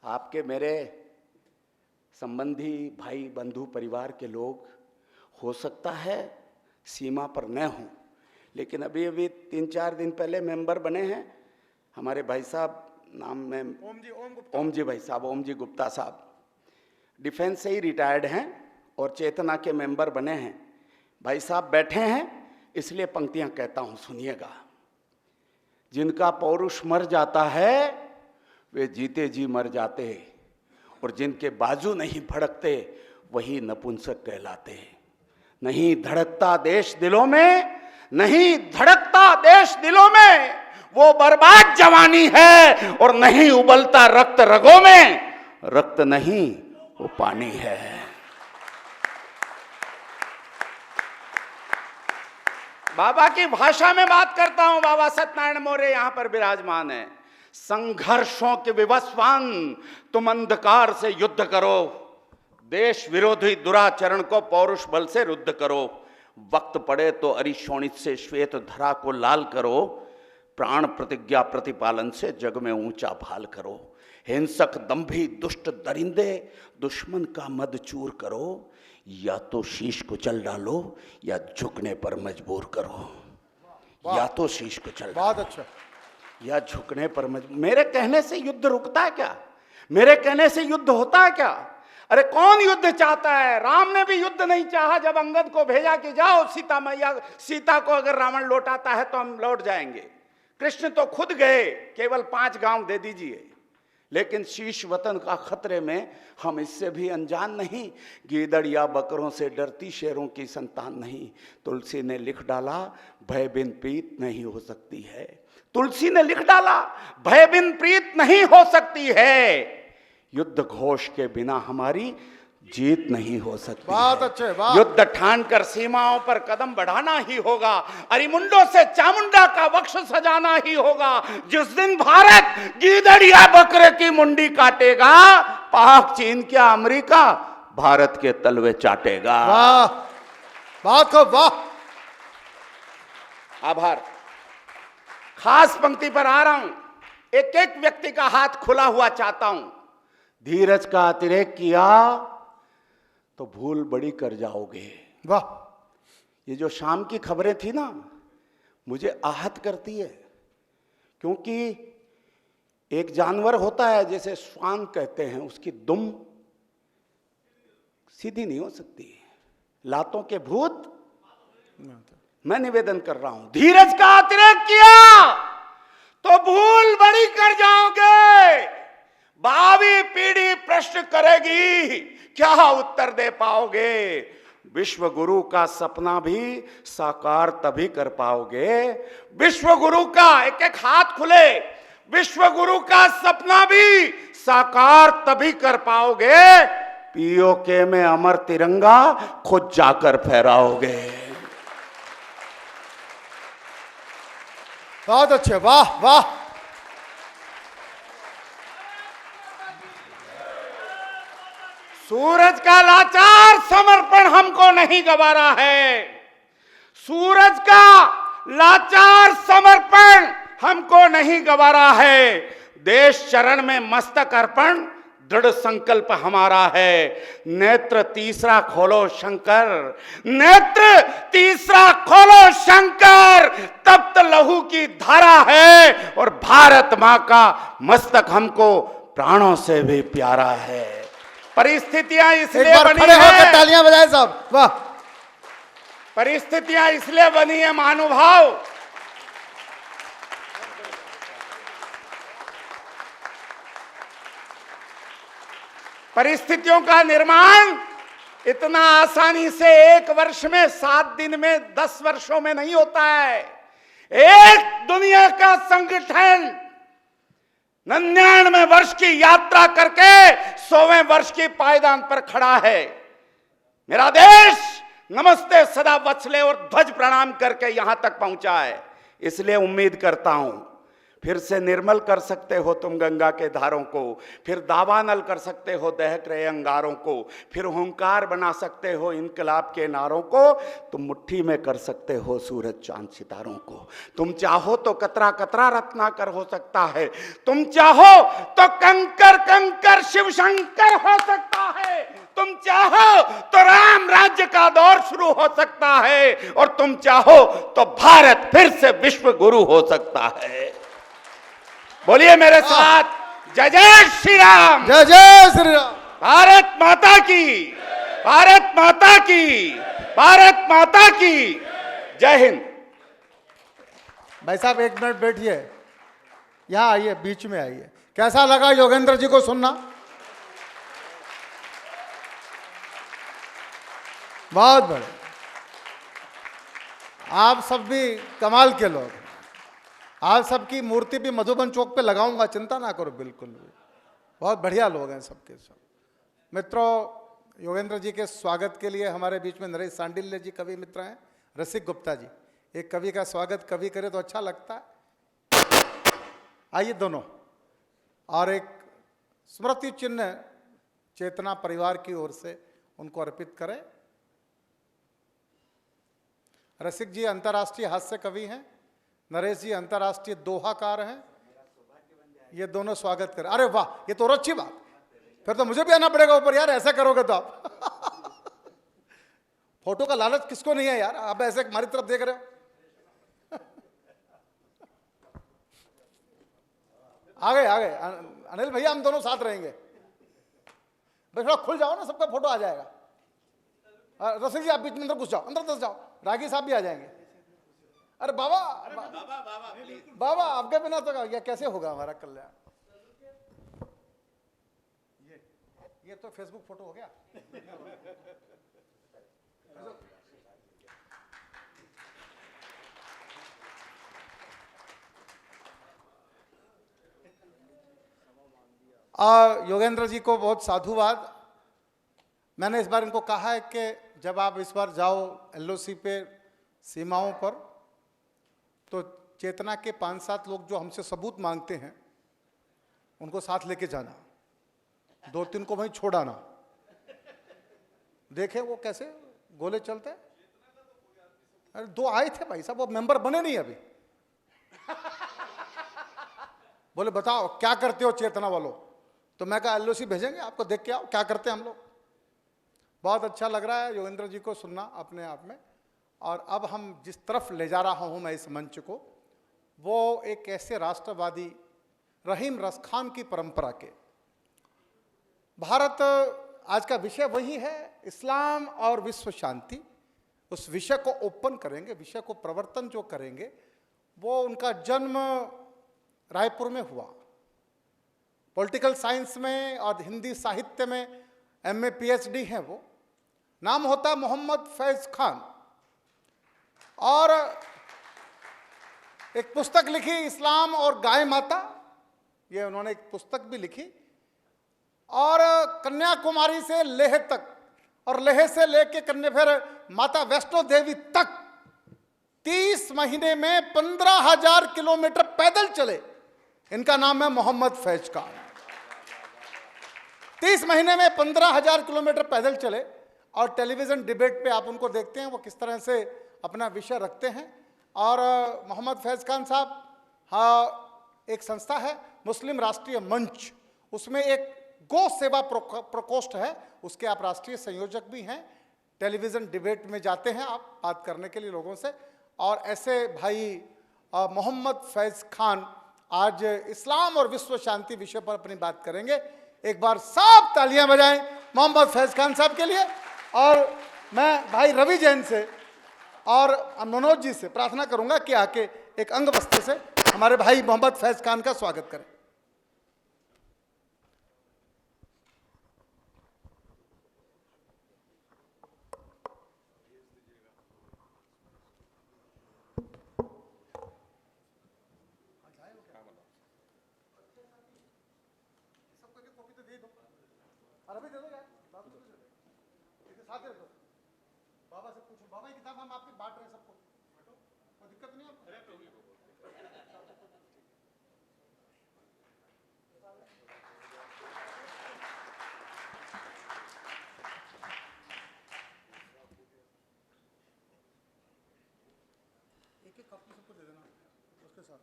Speaker 2: आपके मेरे संबंधी भाई बंधु परिवार के लोग हो सकता है सीमा पर न हों, लेकिन अभी अभी 3-4 दिन पहले मेंबर बने हैं हमारे भाई साहब, नाम में ओम जी भाई साहब, ओम जी गुप्ता साहब, डिफेंस से ही रिटायर्ड हैं और चेतना के मेंबर बने हैं। भाई साहब बैठे हैं इसलिए पंक्तियां कहता हूं, सुनिएगा। जिनका पौरुष मर जाता है वे जीते जी मर जाते, और जिनके बाजू नहीं भड़कते वही नपुंसक कहलाते। नहीं धड़कता देश दिलों में, नहीं धड़कता देश दिलों में वो बर्बाद जवानी है, और नहीं उबलता रक्त रगों में, रक्त नहीं वो पानी है। बाबा की भाषा में बात करता हूं। बाबा सत्यनारायण मौर्य यहां पर विराजमान है। संघर्षों के विवस्वान तुम अंधकार से युद्ध करो, देश विरोधी दुराचरण को पौरुष बल से रुद्ध करो, वक्त पड़े तो अरिशोणित से श्वेत धरा को लाल करो, प्राण प्रतिज्ञा प्रतिपालन से जग में ऊंचा भाल करो, हिंसक दंभी दुष्ट दरिंदे दुश्मन का मद चूर करो, या तो शीश कुचल डालो या झुकने पर मजबूर करो, या तो शीश कुचल
Speaker 1: बहुत अच्छा,
Speaker 2: या झुकने पर मजबूर। मेरे कहने से युद्ध रुकता है क्या? मेरे कहने से युद्ध होता है क्या? अरे कौन युद्ध चाहता है? राम ने भी युद्ध नहीं चाहा जब अंगद को भेजा कि जाओ सीता मैया, सीता को अगर रावण लौटाता है तो हम लौट जाएंगे। कृष्ण तो खुद गए, केवल 5 गांव दे दीजिए, लेकिन शीश वतन का खतरे में हम इससे भी अनजान नहीं। गीदड़ या बकरों से डरती शेरों की संतान नहीं। तुलसी ने लिख डाला भय बिन प्रीत नहीं हो सकती है। तुलसी ने लिख डाला भय बिन प्रीत नहीं हो सकती है। युद्ध घोष के बिना हमारी जीत नहीं हो सकती।
Speaker 1: बहुत अच्छे,
Speaker 2: युद्ध ठान कर सीमाओं पर कदम बढ़ाना ही होगा, अरिमुंडों से चामुंडा का वक्ष सजाना ही होगा। जिस दिन भारत गीदड़ या बकरे की मुंडी काटेगा, पाक चीन क्या अमेरिका भारत के तलवे चाटेगा।
Speaker 1: वाह, बहुत खूब, वाह,
Speaker 2: आभार। खास पंक्ति पर आ रहा हूं, एक एक व्यक्ति का हाथ खुला हुआ चाहता हूं। धीरज का अतिरेक किया तो भूल बड़ी कर जाओगे।
Speaker 1: वाह,
Speaker 2: ये जो शाम की खबरें थी ना, मुझे आहत करती है, क्योंकि एक जानवर होता है जैसे श्वान कहते हैं, उसकी दुम सीधी नहीं हो सकती। लातों के भूत, मैं निवेदन कर रहा हूं, धीरज का अतिरेक किया तो भूल बड़ी कर जाओगे। भावी पीढ़ी प्रश्न करेगी, क्या उत्तर दे पाओगे? विश्व गुरु का सपना भी साकार तभी कर पाओगे। विश्व गुरु का, एक एक हाथ खुले, विश्व गुरु का सपना भी साकार तभी कर पाओगे, पीओके में अमर तिरंगा खुद जाकर फहराओगे।
Speaker 1: बहुत अच्छे, वाह वाह।
Speaker 2: सूरज का लाचार समर्पण हमको नहीं गवारा है। सूरज का लाचार समर्पण हमको नहीं गवारा है। देश चरण में मस्तक अर्पण दृढ़ संकल्प हमारा है। नेत्र तीसरा खोलो शंकर, नेत्र तीसरा खोलो शंकर, तप्त लहू की धारा है, और भारत मां का मस्तक हमको प्राणों से भी प्यारा है। परिस्थितियां इसलिए बनी है,
Speaker 1: तालियां बजाएं साहब, वाह।
Speaker 2: परिस्थितियां इसलिए बनी है महानुभाव, परिस्थितियों का निर्माण इतना आसानी से 1 वर्ष में, 7 दिन में, 10 वर्षों में नहीं होता है। एक दुनिया का संगठन 99 वर्ष की यात्रा करके 100वें वर्ष की पायदान पर खड़ा है। मेरा देश नमस्ते सदा वत्सले और ध्वज प्रणाम करके यहां तक पहुंचा है। इसलिए उम्मीद करता हूं फिर से निर्मल कर सकते हो तुम गंगा के धारों को, फिर दावानल कर सकते हो दहक रहे अंगारों को, फिर हुंकार बना सकते हो इनकलाब के नारों को, तुम मुट्ठी में कर सकते हो सूरज चांद सितारों को। तुम चाहो तो कतरा कतरा रत्नाकर हो सकता है, तुम चाहो तो कंकर कंकर शिव शंकर हो सकता है, तुम चाहो तो राम राज्य का दौर शुरू हो सकता है, और तुम चाहो तो भारत फिर से विश्व गुरु हो सकता है। बोलिए मेरे साथ, जय जय श्री राम,
Speaker 1: जय जय श्री राम।
Speaker 2: भारत माता की, भारत माता की, भारत माता की जय हिंद।
Speaker 1: भाई साहब 1 मिनट बैठिए, यहाँ आइए, बीच में आइए। कैसा लगा योगेंद्र जी को सुनना? बहुत बढ़िया। आप सब भी कमाल के लोग, आप सबकी मूर्ति भी मधुबन चौक पे लगाऊंगा, चिंता ना करो बिल्कुल भी। बहुत बढ़िया लोग हैं सबके सब। मित्रों, योगेंद्र जी के स्वागत के लिए हमारे बीच में नरेश सांडिल्य जी कवि मित्र हैं, रसिक गुप्ता जी। एक कवि का स्वागत कवि करे तो अच्छा लगता है। आइए दोनों, और एक स्मृति चिन्ह चेतना परिवार की ओर से उनको अर्पित करें। रसिक जी अंतर्राष्ट्रीय हास्य कवि हैं, नरेश जी अंतर्राष्ट्रीय दोहाकार हैं। ये दोनों स्वागत करें। अरे वाह, ये तो और अच्छी बात, फिर तो मुझे भी आना पड़ेगा ऊपर यार, ऐसा करोगे तो आप। फोटो का लालच किसको नहीं है यार, आप ऐसे हमारी तरफ देख रहे हो। आ गए अनिल भैया, हम दोनों साथ रहेंगे। भाई थोड़ा खुल जाओ ना, सबका फोटो आ जाएगा। रसिक जी आप बीच में अंदर घुस जाओ, अंदर घुस जाओ। रागी साहब भी आ जाएंगे। अरे बाबा बाबा आपके बिना तो क्या कैसे होगा हमारा कल्याण। ये तो फेसबुक फोटो हो गया। योगेंद्र जी को बहुत साधुवाद। मैंने इस बार इनको कहा है कि जब आप इस बार जाओ एलओसी पे सीमाओं पर, तो चेतना के 5-7 लोग जो हमसे सबूत मांगते हैं उनको साथ लेके जाना, 2-3 को वहीं छोड़ आना। देखे वो कैसे गोले चलते। अरे 2 आए थे भाई साहब, वो मेंबर बने नहीं अभी। बोले बताओ क्या करते हो चेतना वालों, तो मैं कहा एलओसी भेजेंगे आपको, देख के आओ क्या करते हैं हम लोग। बहुत अच्छा लग रहा है योगेंद्र जी को सुनना अपने आप में। और अब हम जिस तरफ ले जा रहा हूं मैं इस मंच को, वो एक ऐसे राष्ट्रवादी रहीम रस खान की परंपरा के। भारत आज का विषय वही है, इस्लाम और विश्व शांति। उस विषय को ओपन करेंगे, विषय को प्रवर्तन जो करेंगे। वो उनका जन्म रायपुर में हुआ, पॉलिटिकल साइंस में और हिंदी साहित्य में एमए पीएचडी हैं वो। नाम होता है मोहम्मद फैज खान। और एक पुस्तक लिखी इस्लाम और गाय माता, ये उन्होंने एक पुस्तक भी लिखी। और कन्याकुमारी से लेह तक, और लेह से लेके फिर माता वैष्णो देवी तक 30 महीने में 15,000 किलोमीटर पैदल चले। इनका नाम है मोहम्मद फैज खान। 30 महीने में 15,000 किलोमीटर पैदल चले। और टेलीविजन डिबेट पे आप उनको देखते हैं वो किस तरह से अपना विषय रखते हैं। और मोहम्मद फैज खान साहब, हाँ, एक संस्था है मुस्लिम राष्ट्रीय मंच, उसमें एक गौ सेवा प्रकोष्ठ है, उसके आप राष्ट्रीय संयोजक भी हैं। टेलीविजन डिबेट में जाते हैं आप बात करने के लिए लोगों से। और ऐसे भाई मोहम्मद फैज खान आज इस्लाम और विश्व शांति विषय पर अपनी बात करेंगे। एक बार सब तालियां बजाएं मोहम्मद फैज खान साहब के लिए। और मैं भाई रवि जैन से और मनोज जी से प्रार्थना करूंगा कि आके एक अंग बस्ते से हमारे भाई मोहम्मद फैज खान का स्वागत करें। अभी दे दो यार, साथ दे दो। बाबा से पूछो, बाबा ये किताब हम आपकी बांट रहे हैं सबको, कोई दिक्कत नहीं है। एक कॉपी सबको दे देना उसके साथ।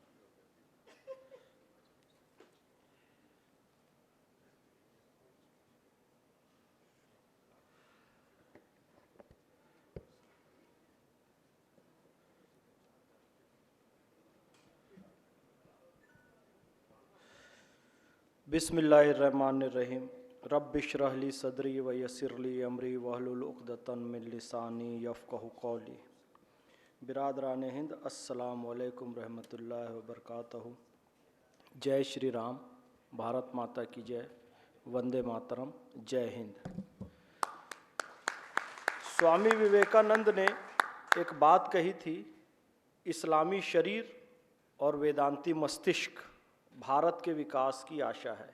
Speaker 3: बिस्मिल्लाहिर्रहमानिर्रहीम। रब्बिश्रह ली सदरी व यस्सिर ली अमरी वहलुल उक़दतन मिन लिसानी यफ़क़हू क़ौली। बिरादरान हिंद, अस्सलामु अलैकुम रहमतुल्लाहि व बरकातहू। जय श्री राम, भारत माता की जय, वंदे मातरम, जय हिंद। स्वामी विवेकानंद ने एक बात कही थी, इस्लामी शरीर और वेदांती मस्तिष्क भारत के विकास की आशा है।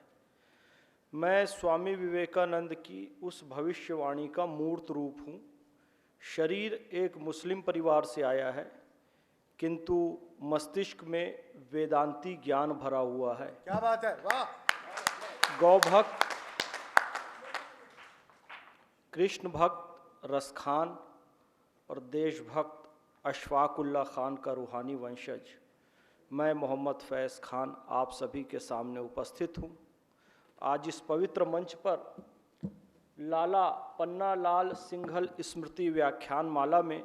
Speaker 3: मैं स्वामी विवेकानंद की उस भविष्यवाणी का मूर्त रूप हूँ। शरीर एक मुस्लिम परिवार से आया है, किंतु मस्तिष्क में वेदांती ज्ञान भरा हुआ है।
Speaker 1: क्या बात है, वाह।
Speaker 3: गौ भक्त, कृष्ण भक्त रस खान और देशभक्त अशफाकुल्ला खान का रूहानी वंशज मैं मोहम्मद फैज़ खान आप सभी के सामने उपस्थित हूँ। आज इस पवित्र मंच पर लाला पन्ना लाल सिंघल स्मृति व्याख्यान माला में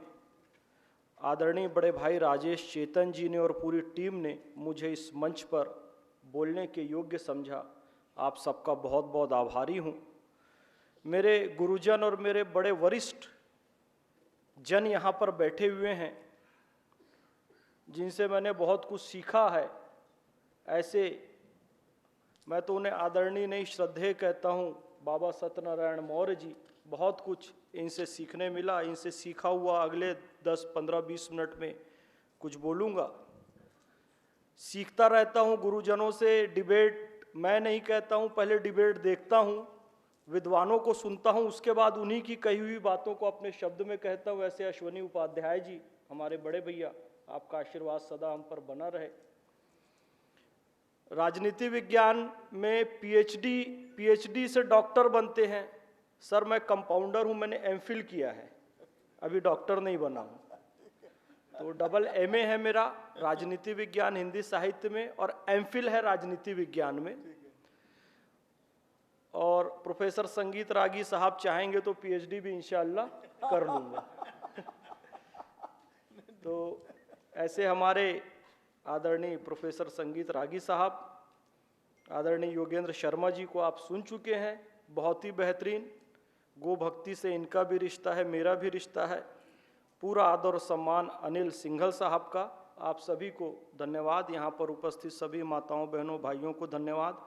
Speaker 3: आदरणीय बड़े भाई राजेश चेतन जी ने और पूरी टीम ने मुझे इस मंच पर बोलने के योग्य समझा। आप सबका बहुत बहुत आभारी हूँ। मेरे गुरुजन और मेरे बड़े वरिष्ठ जन यहाँ पर बैठे हुए हैं, जिनसे मैंने बहुत कुछ सीखा है। ऐसे मैं तो उन्हें आदरणीय नहीं श्रद्धेय कहता हूँ। बाबा सत्यनारायण मौर्य जी, बहुत कुछ इनसे सीखने मिला। इनसे सीखा हुआ अगले 10, 15, 20 मिनट में कुछ बोलूँगा। सीखता रहता हूँ गुरुजनों से। डिबेट मैं नहीं कहता हूँ, पहले डिबेट देखता हूँ, विद्वानों को सुनता हूँ, उसके बाद उन्हीं की कही हुई बातों को अपने शब्द में कहता हूँ। ऐसे अश्वनी उपाध्याय जी, हमारे बड़े भैया, आपका आशीर्वाद सदा हम पर बना रहे। राजनीति विज्ञान में पीएचडी से डॉक्टर बनते हैं। सर मैं कंपाउंडर हूं, मैंने एमफिल किया है, अभी डॉक्टर नहीं बना हूं। तो डबल एमए है मेरा राजनीति विज्ञान हिंदी साहित्य में, और एमफिल है राजनीति विज्ञान में। और प्रोफेसर संगीत रागी साहब चाहेंगे तो पीएचडी भी इंशाअल्लाह कर लूँगा। तो ऐसे हमारे आदरणीय प्रोफेसर संगीत रागी साहब, आदरणीय योगेंद्र शर्मा जी को आप सुन चुके हैं, बहुत ही बेहतरीन। गो भक्ति से इनका भी रिश्ता है, मेरा भी रिश्ता है। पूरा आदर और सम्मान अनिल सिंघल साहब का। आप सभी को धन्यवाद, यहाँ पर उपस्थित सभी माताओं बहनों भाइयों को धन्यवाद।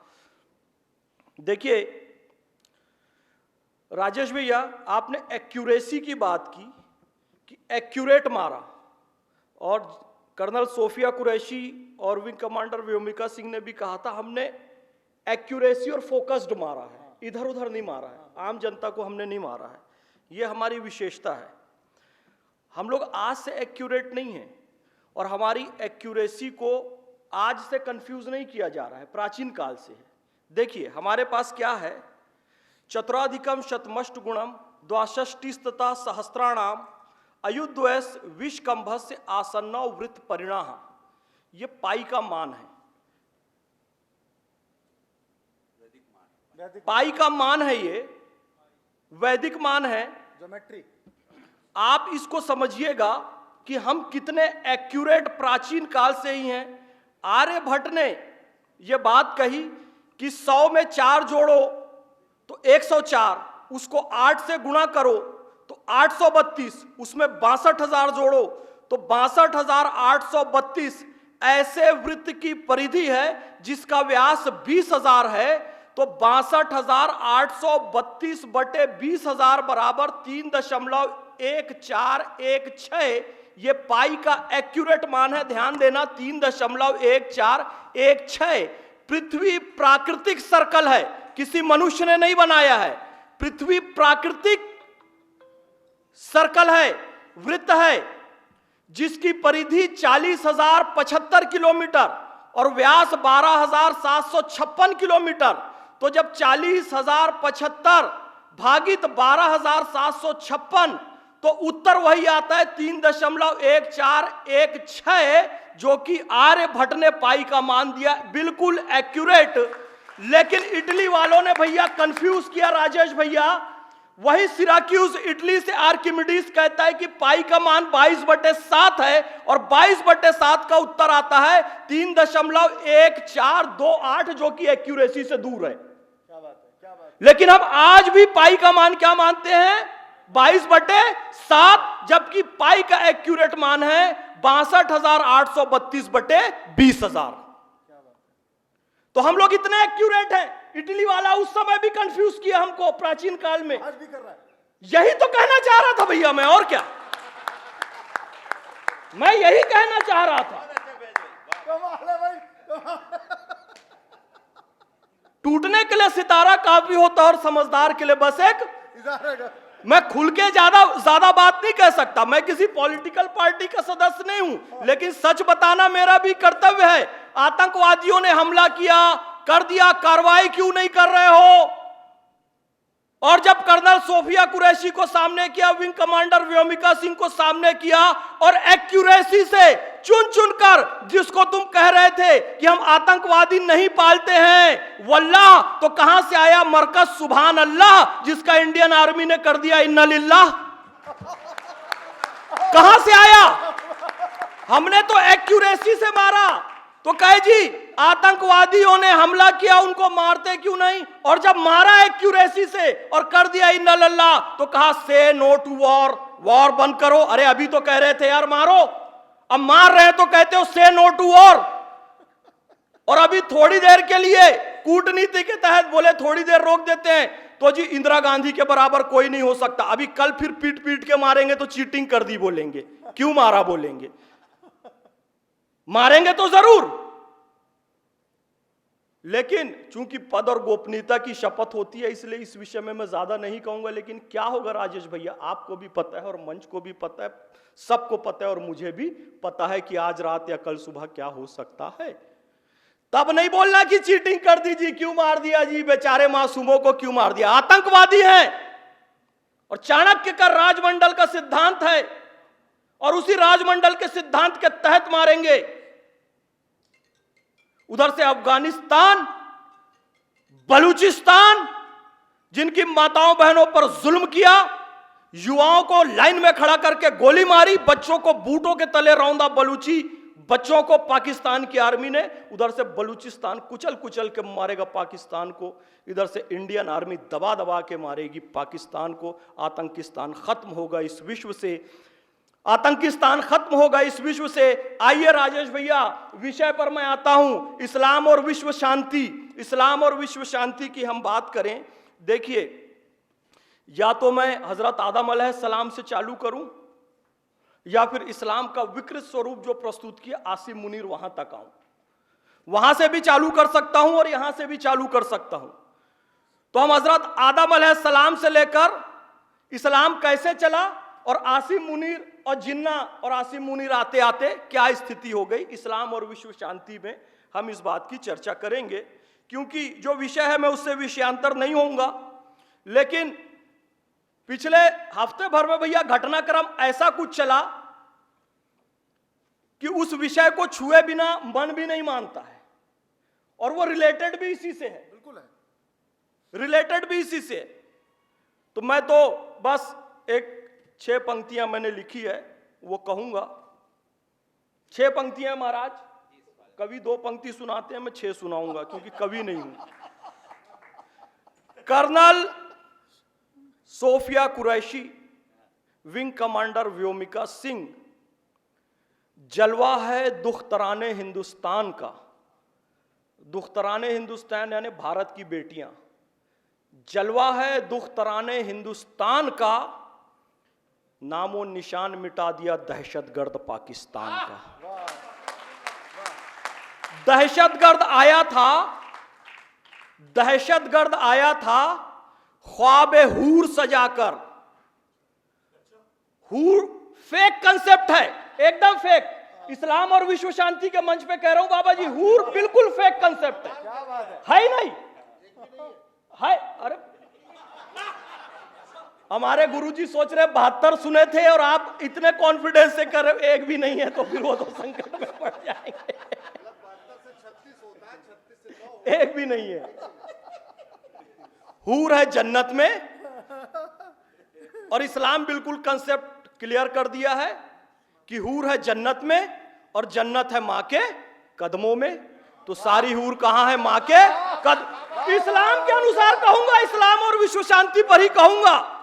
Speaker 3: देखिए राजेश भैया, आपने एक्यूरेसी की बात की कि एक्यूरेट मारा, और कर्नल सोफिया कुरैशी और विंग कमांडर व्योमिका सिंह ने भी कहा था हमने एक्यूरेसी और फोकस्ड मारा है, इधर उधर नहीं मारा है, आम जनता को हमने नहीं मारा है। ये हमारी विशेषता है। हम लोग आज से एक्यूरेट नहीं हैं, और हमारी एक्यूरेसी को आज से कंफ्यूज नहीं किया जा रहा है, प्राचीन काल से है। देखिए हमारे पास क्या है, चतुराधिकम शतमष्ट गुणम द्वाषष्टिस्तथा सहस्त्राणाम अयुद्वैस विषकंभस्य आसन्नो वृत्त परिणाह। ये पाई का मान है, पाई का मान है, ये वैदिक मान है,
Speaker 1: ज्योमेट्री।
Speaker 3: आप इसको समझिएगा कि हम कितने एक्यूरेट प्राचीन काल से ही हैं। आर्यभट्ट ने ये बात कही कि 100 में 4 जोड़ो तो 104, उसको 8 से गुणा करो तो 832, उसमें 62,000 जोड़ो तो 62,832। ऐसे वृत्त की परिधि है जिसका व्यास 20,000 है, तो 62,832 बटे 20,000 बराबर 3.1416। ये पाई का एक्यूरेट मान है, ध्यान देना, 3.1416। पृथ्वी प्राकृतिक सर्कल है, किसी मनुष्य ने नहीं बनाया है। पृथ्वी प्राकृतिक सर्कल है, वृत्त है, जिसकी परिधि 40,075 किलोमीटर और व्यास 12,756 किलोमीटर। तो जब 40,075 भागित 12,756, तो उत्तर वही आता है 3.1416, जो कि आर्यभट्ट ने पाई का मान दिया, बिल्कुल एक्यूरेट। लेकिन इटली वालों ने भैया कंफ्यूज किया राजेश भैया। वही सिराक्यूज इटली से आर्किमिडीज कहता है कि पाई का मान 22/7 है, और 22/7 का उत्तर आता है 3.1428, जो कि एक्यूरेसी से दूर है।
Speaker 1: क्या बात है, क्या बात है।
Speaker 3: लेकिन हम आज भी पाई का मान क्या मानते हैं, 22/7, जबकि पाई का एक्यूरेट मान है 62,832 बटे 20,000। तो हम लोग इतने एक्यूरेट हैं, इटली वाला उस समय भी कंफ्यूज किया हमको प्राचीन काल में।
Speaker 1: आज भी कर रहा है।
Speaker 3: यही तो कहना चाह रहा था भैया मैं, और क्या। मैं यही कहना चाह रहा था। टूटने के लिए सितारा काफी होता और समझदार के लिए बस एक। मैं खुल के ज्यादा बात नहीं कह सकता, मैं किसी पॉलिटिकल पार्टी का सदस्य नहीं हूं, लेकिन सच बताना मेरा भी कर्तव्य है। आतंकवादियों ने हमला किया, कर दिया, कार्रवाई क्यों नहीं कर रहे हो? और जब कर्नल सोफिया कुरैशी को सामने किया, विंग कमांडर व्योमिका सिंह को सामने किया, और एक्यूरेसी से चुन चुनकर जिसको तुम कह रहे थे कि हम आतंकवादी नहीं पालते हैं, वल्लाह, तो कहां से आया मरकज सुभान अल्लाह जिसका इंडियन आर्मी ने कर दिया इन्ना लिल्लाह? कहां से आया? हमने तो एक्यूरेसी से मारा, तो कहे जी आतंकवादियों ने हमला किया, उनको मारते क्यों नहीं? और जब मारा एक्यूरेसी से और कर दिया इन्ना लिल्लाह, तो कहा से नो टू वॉर, वॉर बंद करो। अरे अभी तो कह रहे थे यार मारो, अब मार रहे तो कहते हो से नो टू वॉर। और अभी थोड़ी देर के लिए कूटनीति के तहत बोले थोड़ी देर रोक देते हैं, तो जी इंदिरा गांधी के बराबर कोई नहीं हो सकता। अभी कल फिर पीट पीट के मारेंगे तो चीटिंग कर दी बोलेंगे, क्यों मारा बोलेंगे। मारेंगे तो जरूर, लेकिन चूंकि पद और गोपनीयता की शपथ होती है, इसलिए इस विषय में मैं ज्यादा नहीं कहूंगा। लेकिन क्या होगा राजेश भैया, आपको भी पता है और मंच को भी पता है, सबको पता है और मुझे भी पता है कि आज रात या कल सुबह क्या हो सकता है। तब नहीं बोलना कि चीटिंग कर दी जी, क्यों मार दिया जी, बेचारे मासूमों को क्यों मार दिया। आतंकवादी हैं और चाणक्य का राजमंडल का सिद्धांत है, और उसी राजमंडल के सिद्धांत के तहत मारेंगे। उधर से अफगानिस्तान, बलूचिस्तान, जिनकी माताओं बहनों पर जुल्म किया, युवाओं को लाइन में खड़ा करके गोली मारी, बच्चों को बूटों के तले रौंदा, बलूची बच्चों को पाकिस्तान की आर्मी ने। उधर से बलूचिस्तान कुचल कुचल के मारेगा पाकिस्तान को, इधर से इंडियन आर्मी दबा दबा के मारेगी पाकिस्तान को। आतंकिस्तान खत्म होगा इस विश्व से, आतंकिस्तान खत्म होगा इस विश्व से। आइए राजेश भैया, विषय पर मैं आता हूं, इस्लाम और विश्व शांति। इस्लाम और विश्व शांति की हम बात करें, देखिए, या तो मैं हजरत आदम अलैहिस्सलाम से चालू करूं, या फिर इस्लाम का विकृत स्वरूप जो प्रस्तुत किया आसिम मुनीर, वहां तक आऊं। वहां से भी चालू कर सकता हूं और यहां से भी चालू कर सकता हूं। तो हम हजरत आदम अलैहिस्सलाम से लेकर इस्लाम कैसे चला, और आसिम मुनीर और जिन्ना और आसिम मुनीर आते आते क्या स्थिति हो गई, इस्लाम और विश्व शांति में हम इस बात की चर्चा करेंगे। क्योंकि जो विषय है मैं उससे विषयांतर नहीं होऊंगा, लेकिन पिछले हफ्ते भर में भैया घटनाक्रम ऐसा कुछ चला कि उस विषय को छुए बिना मन भी नहीं मानता है, और वो रिलेटेड भी इसी से है, बिल्कुल है, रिलेटेड भी इसी से। तो मैं तो बस एक 6 पंक्तियां मैंने लिखी है वो कहूंगा। 6 पंक्तियां महाराज, कवि 2 पंक्ति सुनाते हैं, मैं 6 सुनाऊंगा क्योंकि कवि नहीं हूं। Colonel Sofiya Qureshi, wing commander Vyomika Singh, जलवा है दुख्तराने हिंदुस्तान का। दुख्तराने हिंदुस्तान यानी भारत की बेटियां। जलवा है दुख्तराने हिंदुस्तान का, नामो निशान मिटा दिया दहशतगर्द पाकिस्तान का। दहशतगर्द आया था, दहशतगर्द आया था ख्वाबे हूर सजाकर। हूर फेक कंसेप्ट है, एकदम फेक। इस्लाम और विश्व शांति के मंच पे कह रहा हूं बाबा जी, हूर बिल्कुल फेक कंसेप्ट है ही नहीं है। अरे हमारे गुरुजी सोच रहे 72 सुने थे और आप इतने कॉन्फिडेंस से कर रहे, एक भी नहीं है, तो फिर वो तो संकट में पड़ जाएंगे। एक भी नहीं है। हूर है जन्नत में, और इस्लाम बिल्कुल कंसेप्ट क्लियर कर दिया है कि हूर है जन्नत में, और जन्नत है मां के कदमों में। तो सारी हूर कहां है? मां के कदम। इस्लाम के अनुसार कहूंगा, इस्लाम और विश्व शांति पर ही कहूंगा।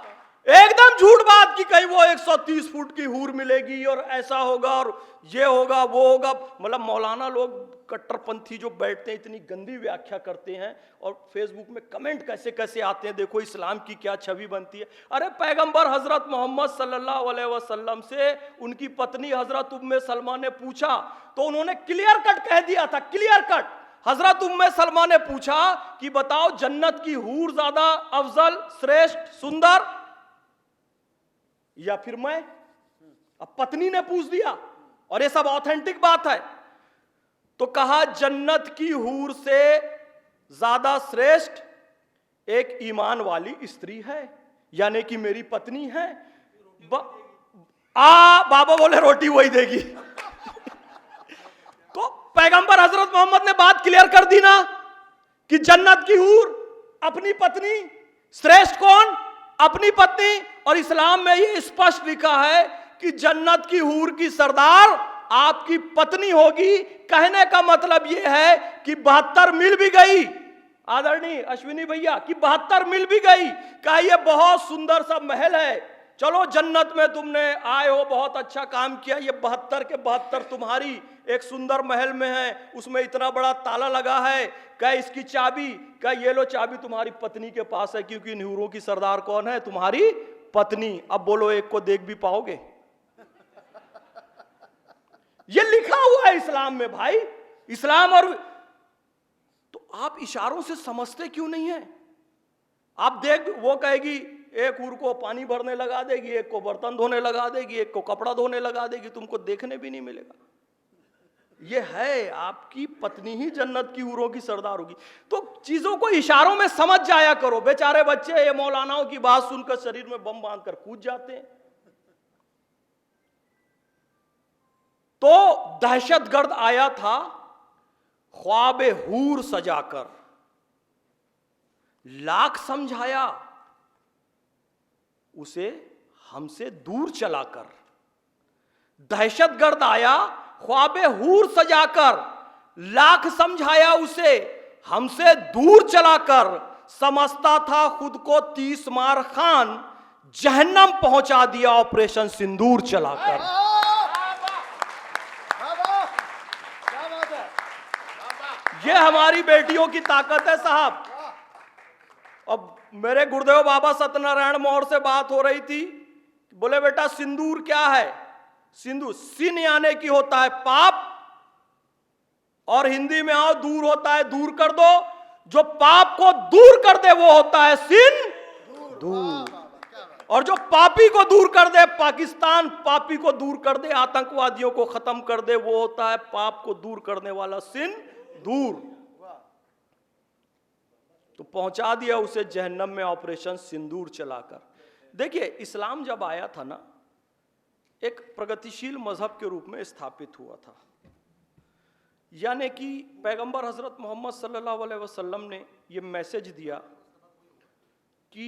Speaker 3: एकदम झूठ बात कि कहीं वो 130 फुट की हूर मिलेगी और ऐसा होगा और ये होगा वो होगा। मतलब मौलाना लोग कट्टरपंथी जो बैठते हैं इतनी गंदी व्याख्या करते हैं और फेसबुक में कमेंट कैसे कैसे आते हैं, देखो इस्लाम की क्या छवि बनती है। अरे पैगंबर हजरत मोहम्मद सल्लल्लाहु अलैहि वसल्लम से उनकी पत्नी हजरत उम्मे सलमा ने पूछा तो उन्होंने क्लियर कट कह दिया था, क्लियर कट। हजरत उम्मे सलमा ने पूछा कि बताओ जन्नत की हूर ज्यादा अफजल, श्रेष्ठ, सुंदर या फिर मैं? अब पत्नी ने पूछ दिया और ये सब ऑथेंटिक बात है। तो कहा जन्नत की हूर से ज्यादा श्रेष्ठ एक ईमान वाली स्त्री है, यानी कि मेरी पत्नी है। बाबा बोले रोटी वही देगी। तो पैगंबर हजरत मोहम्मद ने बात क्लियर कर दी ना कि जन्नत की हूर अपनी पत्नी, श्रेष्ठ कौन? अपनी पत्नी। और इस्लाम में ये स्पष्ट लिखा है कि जन्नत की हूर की सरदार आपकी पत्नी होगी। कहने का मतलब यह है कि 72 मिल भी गई, आदरणीय अश्विनी भैया, कि 72 मिल भी गई। कहा यह बहुत सुंदर सा महल है, चलो जन्नत में तुमने आए हो, बहुत अच्छा काम किया, ये 72 के 72 तुम्हारी एक सुंदर महल में है, उसमें इतना बड़ा ताला लगा है, क्या इसकी चाबी, क्या ये लो चाबी तुम्हारी पत्नी के पास है, क्योंकि इन हूरों की सरदार कौन है? तुम्हारी पत्नी। अब बोलो एक को देख भी पाओगे? ये लिखा हुआ है इस्लाम में भाई, इस्लाम। और तो आप इशारों से समझते क्यों नहीं है? आप देख, वो कहेगी एक हूर को पानी भरने लगा देगी, एक को बर्तन धोने लगा देगी, एक को कपड़ा धोने लगा देगी, तुमको देखने भी नहीं मिलेगा। ये है आपकी पत्नी ही जन्नत की हूरों की सरदार होगी। तो चीजों को इशारों में समझ जाया करो। बेचारे बच्चे ये मौलानाओं की बात सुनकर शरीर में बम बांधकर कूद जाते हैं। तो दहशतगर्द आया था ख्वाबे हूर सजाकर, लाख समझाया उसे हमसे दूर चलाकर। दहशतगर्द आया ख्वाबे हूर सजाकर, लाख समझाया उसे हमसे दूर चलाकर। समझता था खुद को 30 मार खान, जहन्नम पहुंचा दिया ऑपरेशन सिंदूर चलाकर। ये हमारी बेटियों की ताकत है साहब। अब मेरे गुरुदेव बाबा सत्यनारायण मौर्य से बात हो रही थी, बोले बेटा सिंदूर क्या है? सिंदूर सिन यानी कि होता है पाप, और हिंदी में आओ दूर होता है दूर कर दो। जो पाप को दूर कर दे वो होता है सिन दूर, और जो पापी को दूर कर दे, पाकिस्तान पापी को दूर कर दे, आतंकवादियों को खत्म कर दे, वो होता है पाप को दूर करने वाला सिन दूर। तो पहुंचा दिया उसे जहन्नम में ऑपरेशन सिंदूर चलाकर। देखिए इस्लाम जब आया था ना, एक प्रगतिशील मजहब के रूप में स्थापित हुआ था, यानी कि पैगंबर हजरत मोहम्मद सल्लल्लाहु अलैहि वसल्लम ने यह मैसेज दिया कि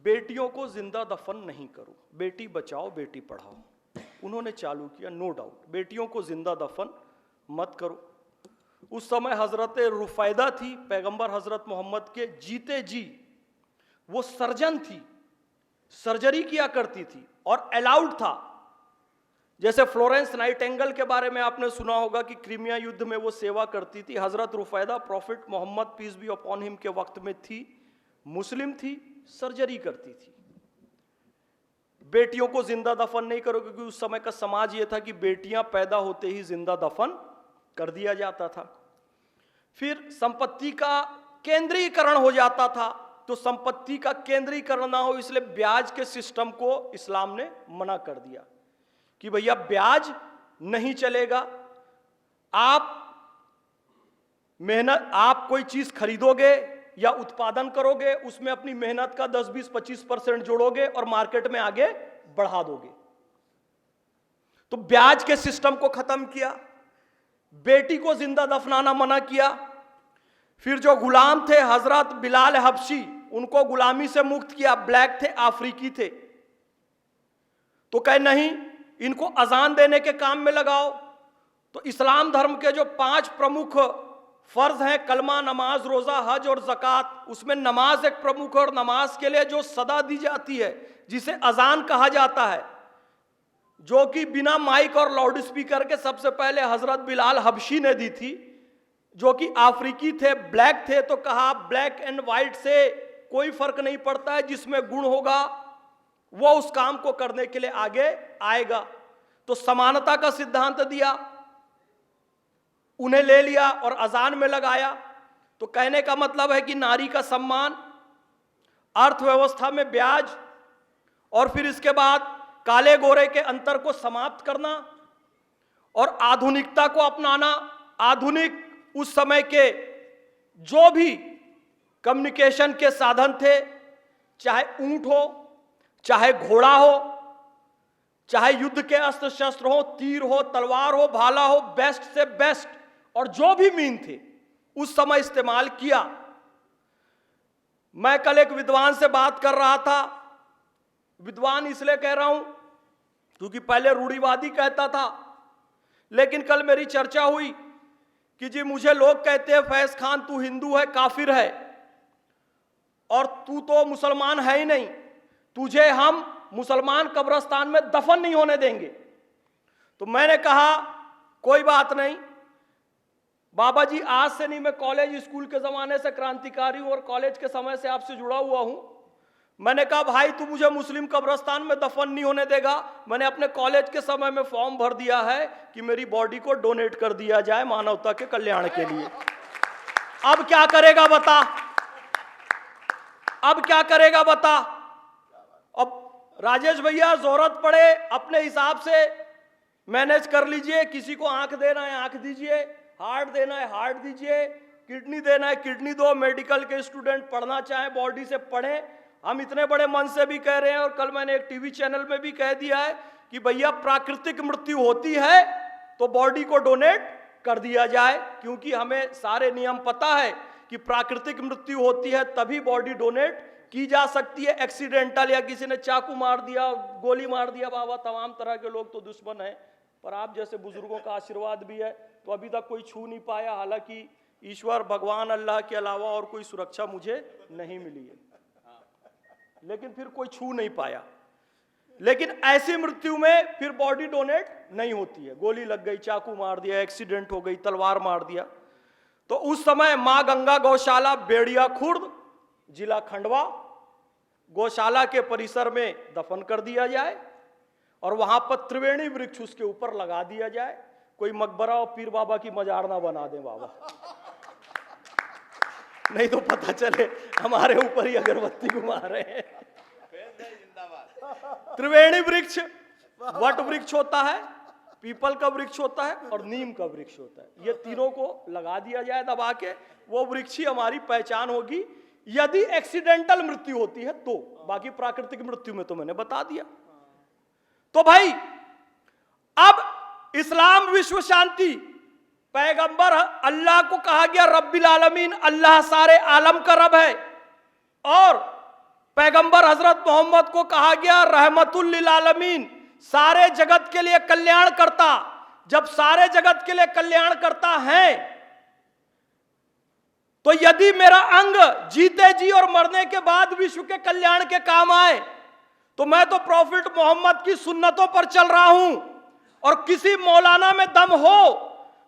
Speaker 3: बेटियों को जिंदा दफन नहीं करो, बेटी बचाओ बेटी पढ़ाओ। उन्होंने चालू किया, नो डाउट, बेटियों को जिंदा दफन मत करो। उस समय हजरत रुफैदा थी पैगंबर हजरत मोहम्मद के जीते जी, वो सर्जन थी, सर्जरी किया करती थी और अलाउड था। जैसे फ्लोरेंस नाइटिंगेल के बारे में आपने सुना होगा कि क्रीमिया युद्ध में वो सेवा करती थी। हजरत Rufaida prophet Muhammad peace be upon him के वक्त में थी, मुस्लिम थी, सर्जरी करती थी। बेटियों को जिंदा दफन नहीं करो, क्योंकि उस समय का समाज ये था कि बेटियां पैदा होते ही जिंदा दफन कर दिया जाता था। फिर संपत्ति का केंद्रीकरण हो जाता था, तो संपत्ति का केंद्रीकरण ना हो इसलिए ब्याज के सिस्टम को इस्लाम ने मना कर दिया कि भैया ब्याज नहीं चलेगा। आप मेहनत, आप कोई चीज खरीदोगे या उत्पादन करोगे, उसमें अपनी मेहनत का 10, 20, 25% जोड़ोगे और मार्केट में आगे बढ़ा दोगे। तो ब्याज के सिस्टम को खत्म किया, बेटी को जिंदा दफनाना मना किया। फिर जो गुलाम थे हजरत बिलाल हबशी, उनको गुलामी से मुक्त किया, ब्लैक थे, अफ्रीकी थे। तो कहे नहीं, इनको अजान देने के काम में लगाओ। तो इस्लाम धर्म के जो 5 प्रमुख फर्ज हैं कलमा, नमाज, रोजा, हज और ज़कात। उसमें नमाज एक प्रमुख है और नमाज के लिए जो सदा दी जाती है, जिसे अजान कहा जाता है, जो कि बिना माइक और लाउड स्पीकर के सबसे पहले हजरत बिलाल हबशी ने दी थी, जो कि अफ्रीकी थे, ब्लैक थे, तो कहा ब्लैक एंड व्हाइट से कोई फर्क नहीं पड़ता है, जिसमें गुण होगा वो उस काम को करने के लिए आगे आएगा। तो समानता का सिद्धांत दिया, उन्हें ले लिया और अजान में लगाया। तो कहने का मतलब है कि नारी का सम्मान, अर्थव्यवस्था में ब्याज, और फिर इसके बाद काले गोरे के अंतर को समाप्त करना और आधुनिकता को अपनाना। आधुनिक उस समय के जो भी कम्युनिकेशन के साधन थे, चाहे ऊंट हो, चाहे घोड़ा हो, चाहे युद्ध के अस्त्र शस्त्र हो, तीर हो, तलवार हो, भाला हो, बेस्ट से बेस्ट और जो भी मीन थे उस समय इस्तेमाल किया। मैं कल एक विद्वान से बात कर रहा था, विद्वान इसलिए कह रहा हूं क्योंकि पहले रूढ़िवादी कहता था, लेकिन कल मेरी चर्चा हुई कि जी मुझे लोग कहते हैं फैज खान तू हिंदू है, काफिर है, और तू तो मुसलमान है ही नहीं, तुझे हम मुसलमान कब्रिस्तान में दफन नहीं होने देंगे। तो मैंने कहा कोई बात नहीं बाबा जी, आज से नहीं, मैं कॉलेज स्कूल के जमाने से क्रांतिकारी हूं और कॉलेज के समय से आपसे जुड़ा हुआ हूं। मैंने कहा भाई तू मुझे मुस्लिम कब्रिस्तान में दफन नहीं होने देगा, मैंने अपने कॉलेज के समय में फॉर्म भर दिया है कि मेरी बॉडी को डोनेट कर दिया जाए मानवता के कल्याण के लिए। अब क्या करेगा बता, अब क्या करेगा बता। अब राजेश भैया जरूरत पड़े अपने हिसाब से मैनेज कर लीजिए, किसी को आंख देना है आंख दीजिए, हार्ट देना है हार्ट दीजिए, किडनी देना है किडनी दो। मेडिकल के स्टूडेंट पढ़ना चाहें बॉडी से पढ़ें। हम इतने बड़े मन से भी कह रहे हैं और कल मैंने एक टीवी चैनल में भी कह दिया है कि भैया प्राकृतिक मृत्यु होती है तो बॉडी को डोनेट कर दिया जाए, क्योंकि हमें सारे नियम पता है कि प्राकृतिक मृत्यु होती है तभी बॉडी डोनेट की जा सकती है। एक्सीडेंटल या किसी ने चाकू मार दिया, गोली मार दिया, बाबा तमाम तरह के लोग तो दुश्मन हैं, पर आप जैसे बुजुर्गों का आशीर्वाद भी है तो अभी तक कोई छू नहीं पाया। हालांकि ईश्वर भगवान अल्लाह के अलावा और कोई सुरक्षा मुझे नहीं मिली है, लेकिन फिर कोई छू नहीं पाया। लेकिन ऐसी मृत्यु में फिर बॉडी डोनेट नहीं होती है, गोली लग गई, चाकू मार दिया, एक्सीडेंट हो गई, तलवार मार दिया। तो उस समय मां गंगा गौशाला बेड़िया खुर्द जिला खंडवा गौशाला के परिसर में दफन कर दिया जाए और वहां पर त्रिवेणी वृक्ष उसके ऊपर लगा दिया जाए। कोई मकबरा और पीर बाबा की मजार ना बना दे बाबा, नहीं तो पता चले हमारे ऊपर ही अगरबत्ती घुमा रहे हैं। त्रिवेणी वृक्ष वट वृक्ष होता है, पीपल का वृक्ष होता है और नीम का वृक्ष होता है, ये तीनों को लगा दिया जाए दबा के, वो वृक्ष ही हमारी पहचान होगी यदि एक्सीडेंटल मृत्यु होती है तो। बाकी प्राकृतिक मृत्यु में तो मैंने बता दिया। तो भाई अब इस्लाम विश्व शांति, पैगंबर अल्लाह को कहा गया रब्बिल आलमीन, अल्लाह सारे आलम का रब है, और पैगंबर हजरत मोहम्मद को कहा गया रहमतुल लिल आलमीन, सारे जगत के लिए कल्याण करता। जब सारे जगत के लिए कल्याण करता है तो यदि मेरा अंग जीते जी और मरने के बाद विश्व के कल्याण के काम आए तो मैं तो प्रॉफिट मोहम्मद की सुन्नतों पर चल रहा हूं, और किसी मौलाना में दम हो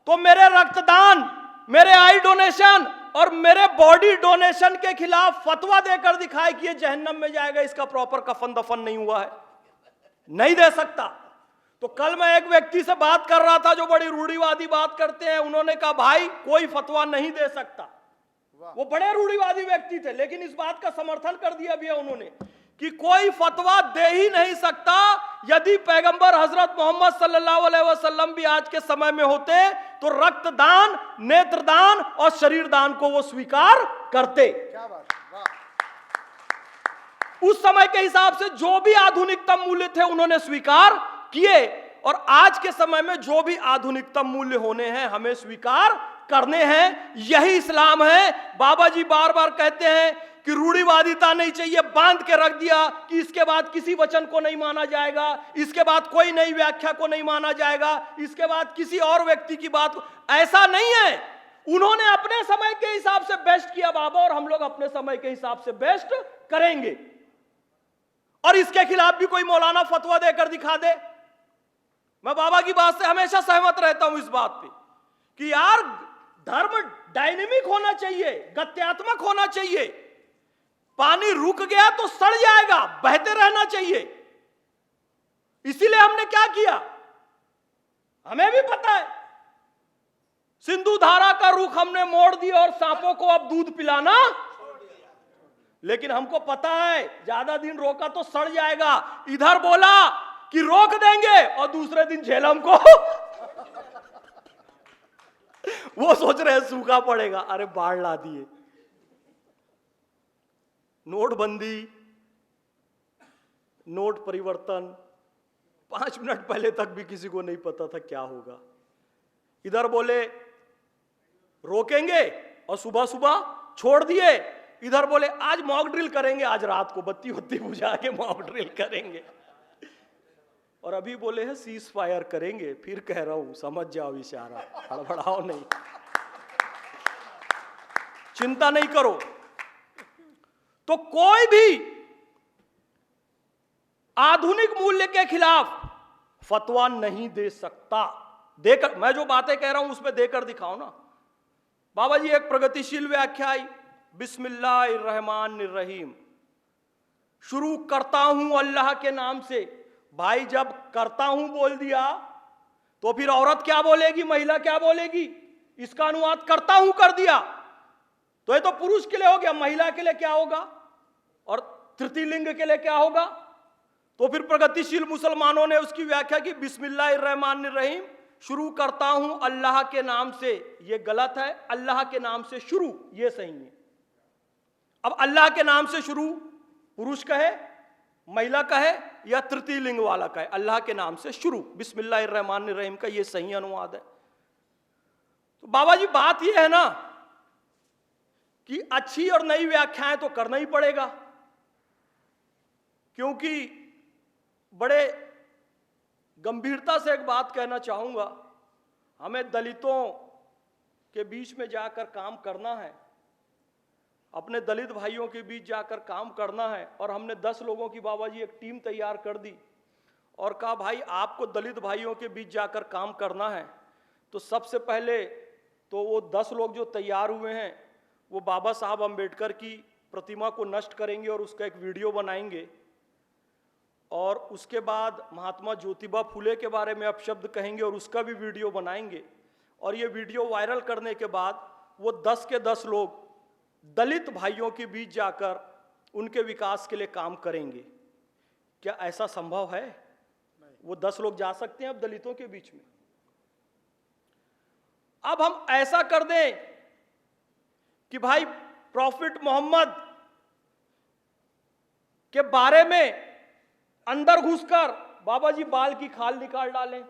Speaker 3: तो मेरे रक्तदान, मेरे आई डोनेशन और मेरे बॉडी डोनेशन के खिलाफ फतवा देकर दिखाए कि ये जहन्नम में जाएगा, इसका प्रॉपर कफन दफन नहीं हुआ है, नहीं दे सकता। तो कल मैं एक व्यक्ति से बात कर रहा था जो बड़ी रूढ़िवादी बात करते हैं, उन्होंने कहा भाई कोई फतवा नहीं दे सकता। वो बड़े रूढ़िवादी व्यक्ति थे, लेकिन इस बात का समर्थन कर दिया भैया उन्होंने कि कोई फतवा दे ही नहीं सकता। यदि पैगंबर हजरत मोहम्मद सल्लल्लाहु अलैहि वसल्लम भी आज के समय में होते तो रक्तदान, नेत्रदान और शरीर दान को वो स्वीकार करते।
Speaker 1: क्या बात, वाह।
Speaker 3: उस समय के हिसाब से जो भी आधुनिकतम मूल्य थे उन्होंने स्वीकार किए, और आज के समय में जो भी आधुनिकतम मूल्य होने हैं हमें स्वीकार करने हैं। यही इस्लाम है। बाबा जी बार बार कहते हैं कि रूढ़िवादिता नहीं चाहिए, बांध के रख दिया कि इसके बाद किसी वचन को नहीं माना जाएगा, इसके बाद कोई नई व्याख्या को नहीं माना जाएगा, इसके बाद किसी और व्यक्ति की बात। ऐसा नहीं है। उन्होंने अपने समय के हिसाब से बेस्ट किया बाबा, और हम लोग अपने समय के हिसाब से बेस्ट करेंगे। और इसके खिलाफ भी कोई मौलाना फतवा देकर दिखा दे। मैं बाबा की बात से हमेशा सहमत रहता हूं इस बात पे कि यार धर्म डायनेमिक होना चाहिए, गत्यात्मक होना चाहिए। पानी रुक गया तो सड़ जाएगा, बहते रहना चाहिए। इसीलिए हमने क्या किया, हमें भी पता है, सिंधु धारा का रुख हमने मोड़ दिया और सांपों को अब दूध पिलाना, लेकिन हमको पता है ज्यादा दिन रोका तो सड़ जाएगा। इधर बोला कि रोक देंगे और दूसरे दिन झेलम को वो सोच रहे हैं सूखा पड़ेगा, अरे बाढ़ ला दिए। नोटबंदी, नोट परिवर्तन, 5 मिनट पहले तक भी किसी को नहीं पता था क्या होगा। इधर बोले रोकेंगे और सुबह सुबह छोड़ दिए। इधर बोले आज मॉक ड्रिल करेंगे, आज रात को बत्ती बत्ती बुझा के मॉक ड्रिल करेंगे। और अभी बोले हैं सीज फायर करेंगे। फिर कह रहा हूं समझ जाओ इशारा, हड़बड़ाओ नहीं, चिंता नहीं करो। तो कोई भी आधुनिक मूल्य के खिलाफ फतवा नहीं दे सकता। देकर, मैं जो बातें कह रहा हूं उसमें देकर दिखाओ ना। बाबा जी एक प्रगतिशील व्याख्या आई, बिस्मिल्लाहिर्रहमानिर्रहीम, शुरू करता हूं अल्लाह के नाम से। भाई जब करता हूं बोल दिया तो फिर औरत क्या बोलेगी, महिला क्या बोलेगी? इसका अनुवाद करता हूं कर दिया तो ये तो पुरुष के लिए हो गया, महिला के लिए क्या होगा और तृतीय लिंग के लिए क्या होगा? तो फिर प्रगतिशील मुसलमानों ने उसकी व्याख्या की, बिस्मिल्लाहिर्रहमानिर्रहीम, शुरू करता हूं अल्लाह के नाम से। ये गलत है, अल्लाह के नाम से शुरू ये सही है। अब अल्लाह के नाम से शुरू पुरुष कहे, महिला कहे या तृतीय लिंग वाला कहे, अल्लाह के नाम से शुरू बिस्मिल्लाहिर्रहमानिर्रहीम का ये सही अनुवाद है। तो बाबा जी बात ये है ना कि अच्छी और नई व्याख्याएं तो करना ही पड़ेगा, क्योंकि बड़े गंभीरता से एक बात कहना चाहूंगा, हमें दलितों के बीच में जाकर काम करना है, अपने दलित भाइयों के बीच जाकर काम करना है। और हमने 10 लोगों की बाबा जी एक टीम तैयार कर दी और कहा भाई आपको दलित भाइयों के बीच जाकर काम करना है तो सबसे पहले तो वो 10 लोग जो तैयार हुए हैं वो बाबा साहब अम्बेडकर की प्रतिमा को नष्ट करेंगे और उसका एक वीडियो बनाएंगे, और उसके बाद महात्मा ज्योतिबा फुले के बारे में अपशब्द कहेंगे और उसका भी वीडियो बनाएंगे। और ये वीडियो वायरल करने के बाद वो 10 के 10 लोग दलित भाइयों के बीच जाकर उनके विकास के लिए काम करेंगे। क्या ऐसा संभव है? वो 10 लोग जा सकते हैं अब दलितों के बीच में? अब हम ऐसा कर दें कि भाई प्रॉफिट मोहम्मद के बारे में अंदर घुसकर बाबा जी बाल की खाल निकाल डालें,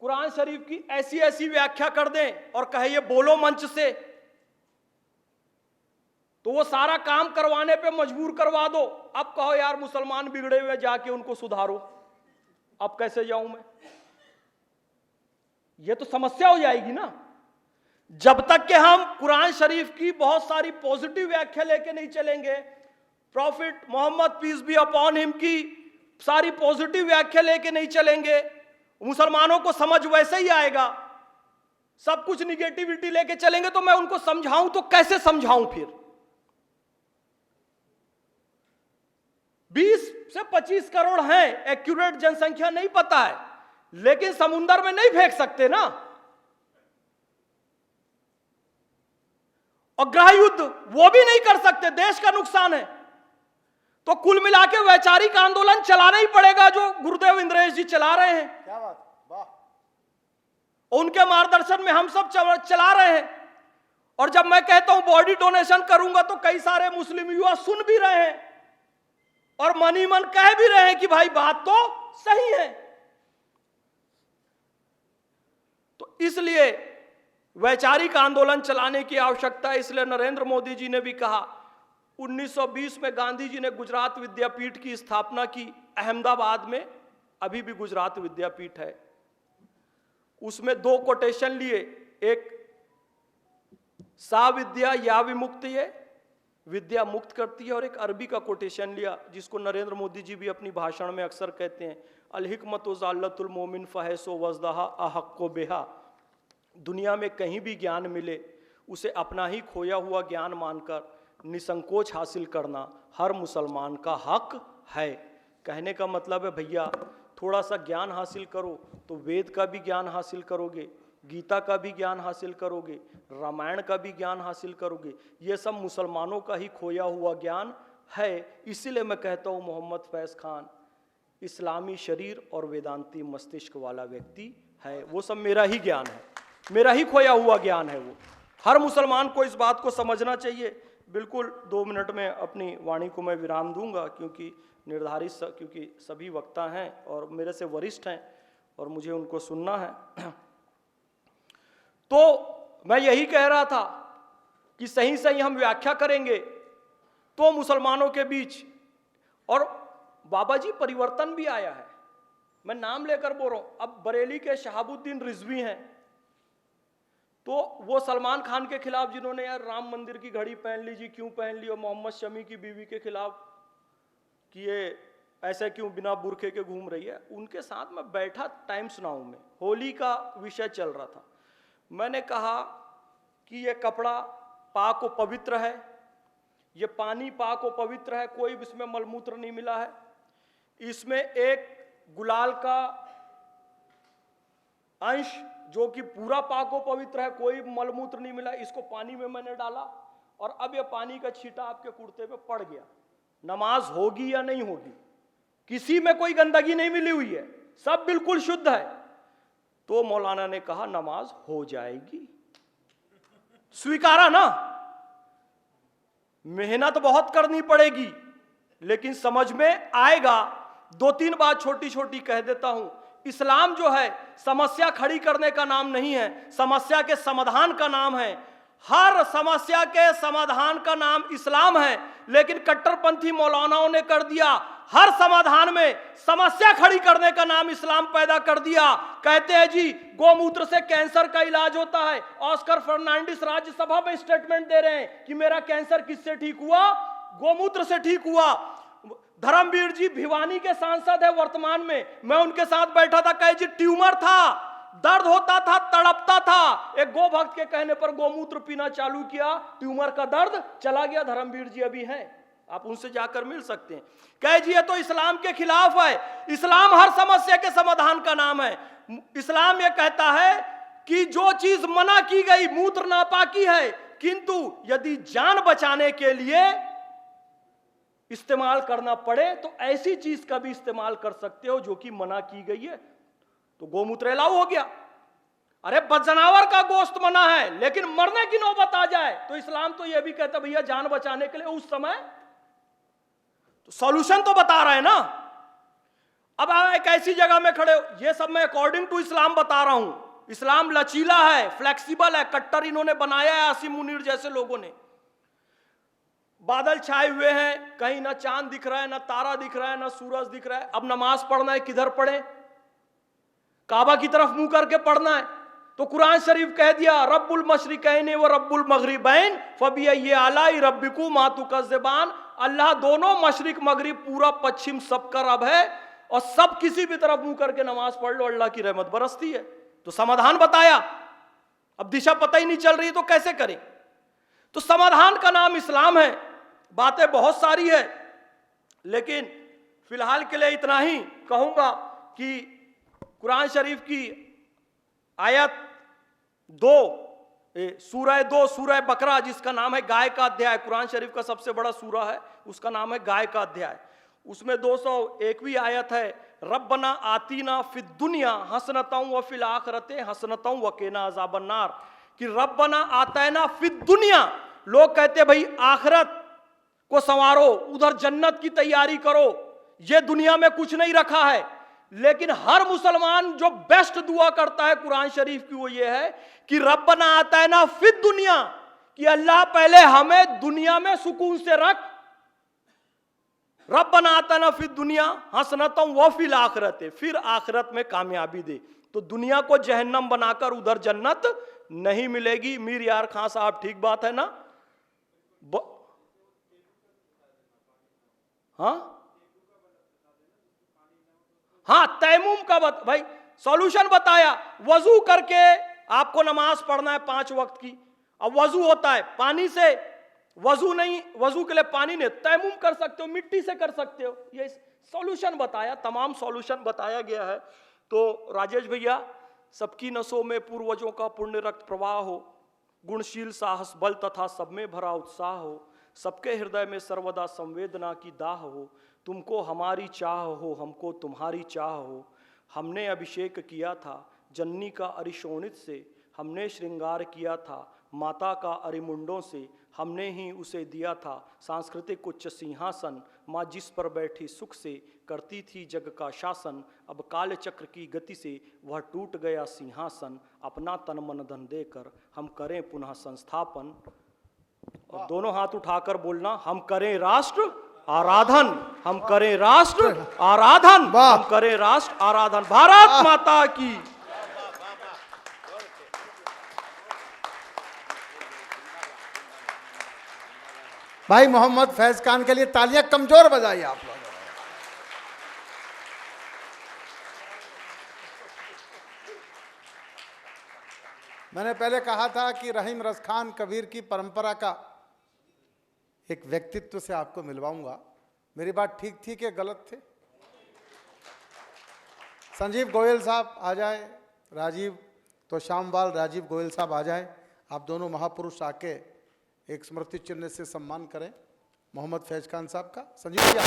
Speaker 3: कुरान शरीफ की ऐसी ऐसी व्याख्या कर दें और कहे ये बोलो मंच से, तो वो सारा काम करवाने पे मजबूर करवा दो। अब कहो यार मुसलमान बिगड़े हुए, जाके उनको सुधारो। अब कैसे जाऊं मैं? ये तो समस्या हो जाएगी ना। जब तक कि हम कुरान शरीफ की बहुत सारी पॉजिटिव व्याख्या लेके नहीं चलेंगे, Prophet Muhammad peace be upon him की सारी पॉजिटिव व्याख्या लेके नहीं चलेंगे, मुसलमानों को समझ वैसे ही आएगा। सब कुछ निगेटिविटी लेके चलेंगे तो मैं उनको समझाऊं तो कैसे समझाऊं? फिर 20 से 25 करोड़ हैं, एक्यूरेट जनसंख्या नहीं पता है, लेकिन समुंदर में नहीं फेंक सकते ना। और गृह युद्ध वो भी नहीं कर सकते, देश का नुकसान है। तो कुल मिला के वैचारिक आंदोलन चलाना ही पड़ेगा जो गुरुदेव इंद्रेश जी चला रहे हैं।
Speaker 1: क्या बात, वाह।
Speaker 3: उनके मार्गदर्शन में हम सब चला रहे हैं। और जब मैं कहता हूं बॉडी डोनेशन करूंगा तो कई सारे मुस्लिम युवा सुन भी रहे हैं और मन ही मन कह भी रहे हैं कि भाई बात तो सही है। तो इसलिए वैचारिक आंदोलन चलाने की आवश्यकता है। इसलिए नरेंद्र मोदी जी ने भी कहा, 1920 में गांधी जी ने गुजरात विद्यापीठ की स्थापना की अहमदाबाद में, अभी भी गुजरात विद्यापीठ है। उसमें 2 कोटेशन लिए, एक सा विद्या या विमुक्त ये विद्या मुक्त करती है, और एक अरबी का कोटेशन लिया जिसको नरेंद्र मोदी जी भी अपनी भाषण में अक्सर कहते हैं, अल हिकमत ज़ाल्लतुल मोमिन फहसो वज़दहा अहक्को बेहा। दुनिया में कहीं भी ज्ञान मिले उसे अपना ही खोया हुआ ज्ञान मानकर निसंकोच हासिल करना हर मुसलमान का हक है। कहने का मतलब है भैया, थोड़ा सा ज्ञान हासिल करो तो वेद का भी ज्ञान हासिल करोगे, गीता का भी ज्ञान हासिल करोगे, रामायण का भी ज्ञान हासिल करोगे। ये सब मुसलमानों का ही खोया हुआ ज्ञान है। इसीलिए मैं कहता हूँ मोहम्मद फैज़ खान इस्लामी शरीर और वेदांती मस्तिष्क वाला व्यक्ति है। वो सब मेरा ही ज्ञान है, मेरा ही खोया हुआ ज्ञान है। वो हर मुसलमान को इस बात को समझना चाहिए। बिल्कुल 2 मिनट में अपनी वाणी को मैं विराम दूंगा, क्योंकि क्योंकि सभी वक्ता हैं और मेरे से वरिष्ठ हैं और मुझे उनको सुनना है। तो मैं यही कह रहा था कि सही सही हम व्याख्या करेंगे तो मुसलमानों के बीच, और बाबा जी परिवर्तन भी आया है। मैं नाम लेकर बोल रहा हूं। अब बरेली के शहाबुद्दीन रिजवी हैं, तो वो सलमान खान के खिलाफ जिन्होंने यार राम मंदिर की घड़ी पहन ली जी, क्यों पहन ली, और मोहम्मद शमी की बीवी के खिलाफ कि ये ऐसे क्यों बिना बुरखे के घूम रही है, उनके साथ मैं बैठा टाइम्स नाउ में, होली का विषय चल रहा था। मैंने कहा कि ये कपड़ा पाक व पवित्र है, ये पानी पाक व पवित्र है, कोई इसमें मलमूत्र नहीं मिला है, इसमें एक गुलाल का अंश जो कि पूरा पाक व पवित्र है, कोई मलमूत्र नहीं मिला, इसको पानी में मैंने डाला और अब ये पानी का छींटा आपके कुर्ते पे पड़ गया। नमाज होगी या नहीं होगी? किसी में कोई गंदगी नहीं मिली हुई है, सब बिल्कुल शुद्ध है। तो मौलाना ने कहा नमाज हो जाएगी। स्वीकारा ना, मेहनत बहुत करनी पड़ेगी लेकिन समझ में आएगा। 2-3 बात छोटी छोटी कह देता हूं। इस्लाम जो है समस्या खड़ी करने का नाम नहीं है, समस्या के समाधान का नाम है। हर समस्या के समाधान का नाम इस्लाम है, लेकिन कट्टरपंथी मौलानाओं ने कर दिया हर समाधान में समस्या खड़ी करने का नाम इस्लाम पैदा कर दिया। कहते हैं जी गोमूत्र से कैंसर का इलाज होता है। ऑस्कर फर्नांडिस राज्यसभा में स्टेटमेंट दे रहे हैं कि मेरा कैंसर किससे ठीक हुआ? गोमूत्र से ठीक हुआ। धर्मवीर जी भिवानी के सांसद है वर्तमान में, मैं उनके साथ बैठा था, कहे जी ट्यूमर था, दर्द होता था, तड़पता था, एक गो भक्त के कहने पर गोमूत्र पीना चालू किया, ट्यूमर का दर्द चला गया। धर्मवीर जी अभी हैं, आप उनसे जाकर मिल सकते हैं। कहे जी ये तो इस्लाम के खिलाफ है। इस्लाम हर समस्या के समाधान का नाम है। इस्लाम ये कहता है कि जो चीज मना की गई, मूत्र नापाकी है, किंतु यदि जान बचाने के लिए इस्तेमाल करना पड़े तो ऐसी चीज का भी इस्तेमाल कर सकते हो जो कि मना की गई है। तो गोमूत्र अलाउ हो गया। अरे जानवर का गोश्त मना है, लेकिन मरने की नौबत आ जाए तो इस्लाम तो यह भी कहता भैया जान बचाने के लिए उस समय तो सॉल्यूशन तो बता रहे हैं ना। अब आप एक ऐसी जगह में खड़े हो, ये सब मैं अकॉर्डिंग टू इस्लाम बता रहा हूं। इस्लाम लचीला है, फ्लेक्सिबल है, कट्टर इन्होंने बनाया है आसिम मुनीर जैसे लोगों ने। बादल छाए हुए हैं, कहीं ना चांद दिख रहा है, ना तारा दिख रहा है, ना सूरज दिख रहा है। अब नमाज पढ़ना है, किधर पढ़े? काबा की तरफ मुंह करके पढ़ना है। तो कुरान शरीफ कह दिया रब्बुल मशरिकैन व रब्बुल मगरिबैन फबिय्यि आलाई रब्बिकुमा तुकज़्ज़िबान। अल्लाह दोनों मशरिक मगरिब पूरा पश्चिम सबका रब है, और सब किसी भी तरफ मुंह करके नमाज पढ़ लो, अल्लाह की रहमत बरसती है। तो समाधान बताया। अब दिशा पता ही नहीं चल रही तो कैसे करें? तो समाधान का नाम इस्लाम है। बातें बहुत सारी है, लेकिन फिलहाल के लिए इतना ही कहूंगा कि कुरान शरीफ की आयत 2 सूरह बकरा, जिसका नाम है गाय का अध्याय, कुरान शरीफ का सबसे बड़ा सूरा है, उसका नाम है गाय का अध्याय। उसमें 201वीं आयत है, रब्बना आतीना फिद दुनिया हसनतौ व फिल आखिरते हसनतौ व क़िना अज़ाबन्नार। कि रब्बना आतैना फिद दुनिया, लोग कहते भाई आखिरत को संवारो, उधर जन्नत की तैयारी करो, ये दुनिया में कुछ नहीं रखा है। लेकिन हर मुसलमान जो बेस्ट दुआ करता है कुरान शरीफ की, वो ये है कि रब्बना आतैना फिद दुनिया, कि अल्लाह पहले हमें दुनिया में सुकून से रख, रब्बना आतना फिर दुनिया हसनतम व फिल आखिरत, फिर आखिरत में कामयाबी दे। तो दुनिया को जहन्नम बनाकर उधर जन्नत नहीं मिलेगी। मीर यार खां साहब ठीक बात है ना? हाँ तैमूम का भाई सॉल्यूशन बताया। वजू करके आपको नमाज पढ़ना है 5 वक्त की। अब वजू होता है पानी से, वजू नहीं, वजू के लिए पानी नहीं, तैमूम कर सकते हो, मिट्टी से कर सकते हो। ये सॉल्यूशन बताया, तमाम सॉल्यूशन बताया गया है। तो राजेश भैया, सबकी नसों में पूर्वजों का पुण्य रक्त प्रवाह हो, गुणशील साहस बल तथा सब में भरा उत्साह हो, सबके हृदय में सर्वदा संवेदना की दाह हो, तुमको हमारी चाह हो, हमको तुम्हारी चाह हो। हमने अभिषेक किया था जननी का अरिशोणित से, हमने श्रृंगार किया था माता का अरिमुंडों से, हमने ही उसे दिया था सांस्कृतिक उच्च सिंहासन, माँ जिस पर बैठी सुख से करती थी जग का शासन। अब काल चक्र की गति से वह टूट गया सिंहासन, अपना तन मन धन देकर हम करें पुनः संस्थापन। और दोनों हाथ उठाकर बोलना, हम करें राष्ट्र आराधन, हम करें राष्ट्र आराधन, हम करें राष्ट्र आराधन। भारत माता की।
Speaker 1: भाई मोहम्मद फैज खान के लिए तालियां कमजोर बजाइए आप लोग। मैंने पहले कहा था कि रहीम रज़ खान कबीर की परंपरा का एक व्यक्तित्व से आपको मिलवाऊंगा। मेरी बात ठीक थी कि गलत थे? संजीव गोयल साहब आ जाए, राजीव तो शामवाल, राजीव गोयल साहब आ जाए। आप दोनों महापुरुष आके एक स्मृति चिन्ह से सम्मान करें मोहम्मद फैज खान साहब का। संजीव भैया,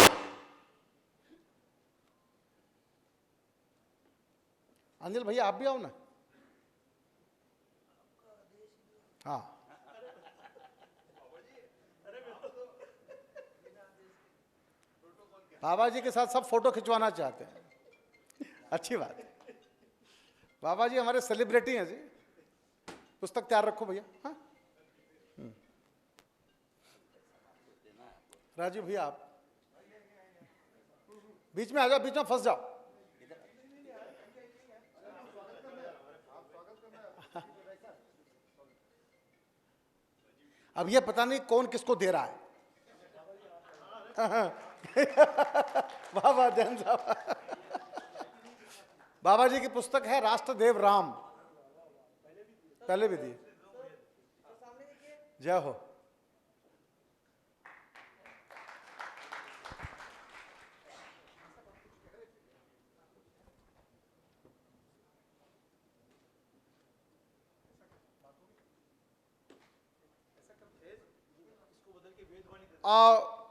Speaker 1: अंजल भैया आप भी आओ ना। हाँ, बाबा जी के साथ सब फोटो खिंचवाना चाहते हैं, अच्छी बात है। बाबा जी हमारे सेलिब्रिटी हैं जी। पुस्तक तैयार रखो भैया। हाँ, राजीव भैया आप बीच में आ जाओ, बीच में फंस जाओ। अब ये पता नहीं कौन किसको दे रहा है। बाबा जैन साहब, बाबा जी की पुस्तक है राष्ट्रदेव राम, पहले भी दी। जय हो।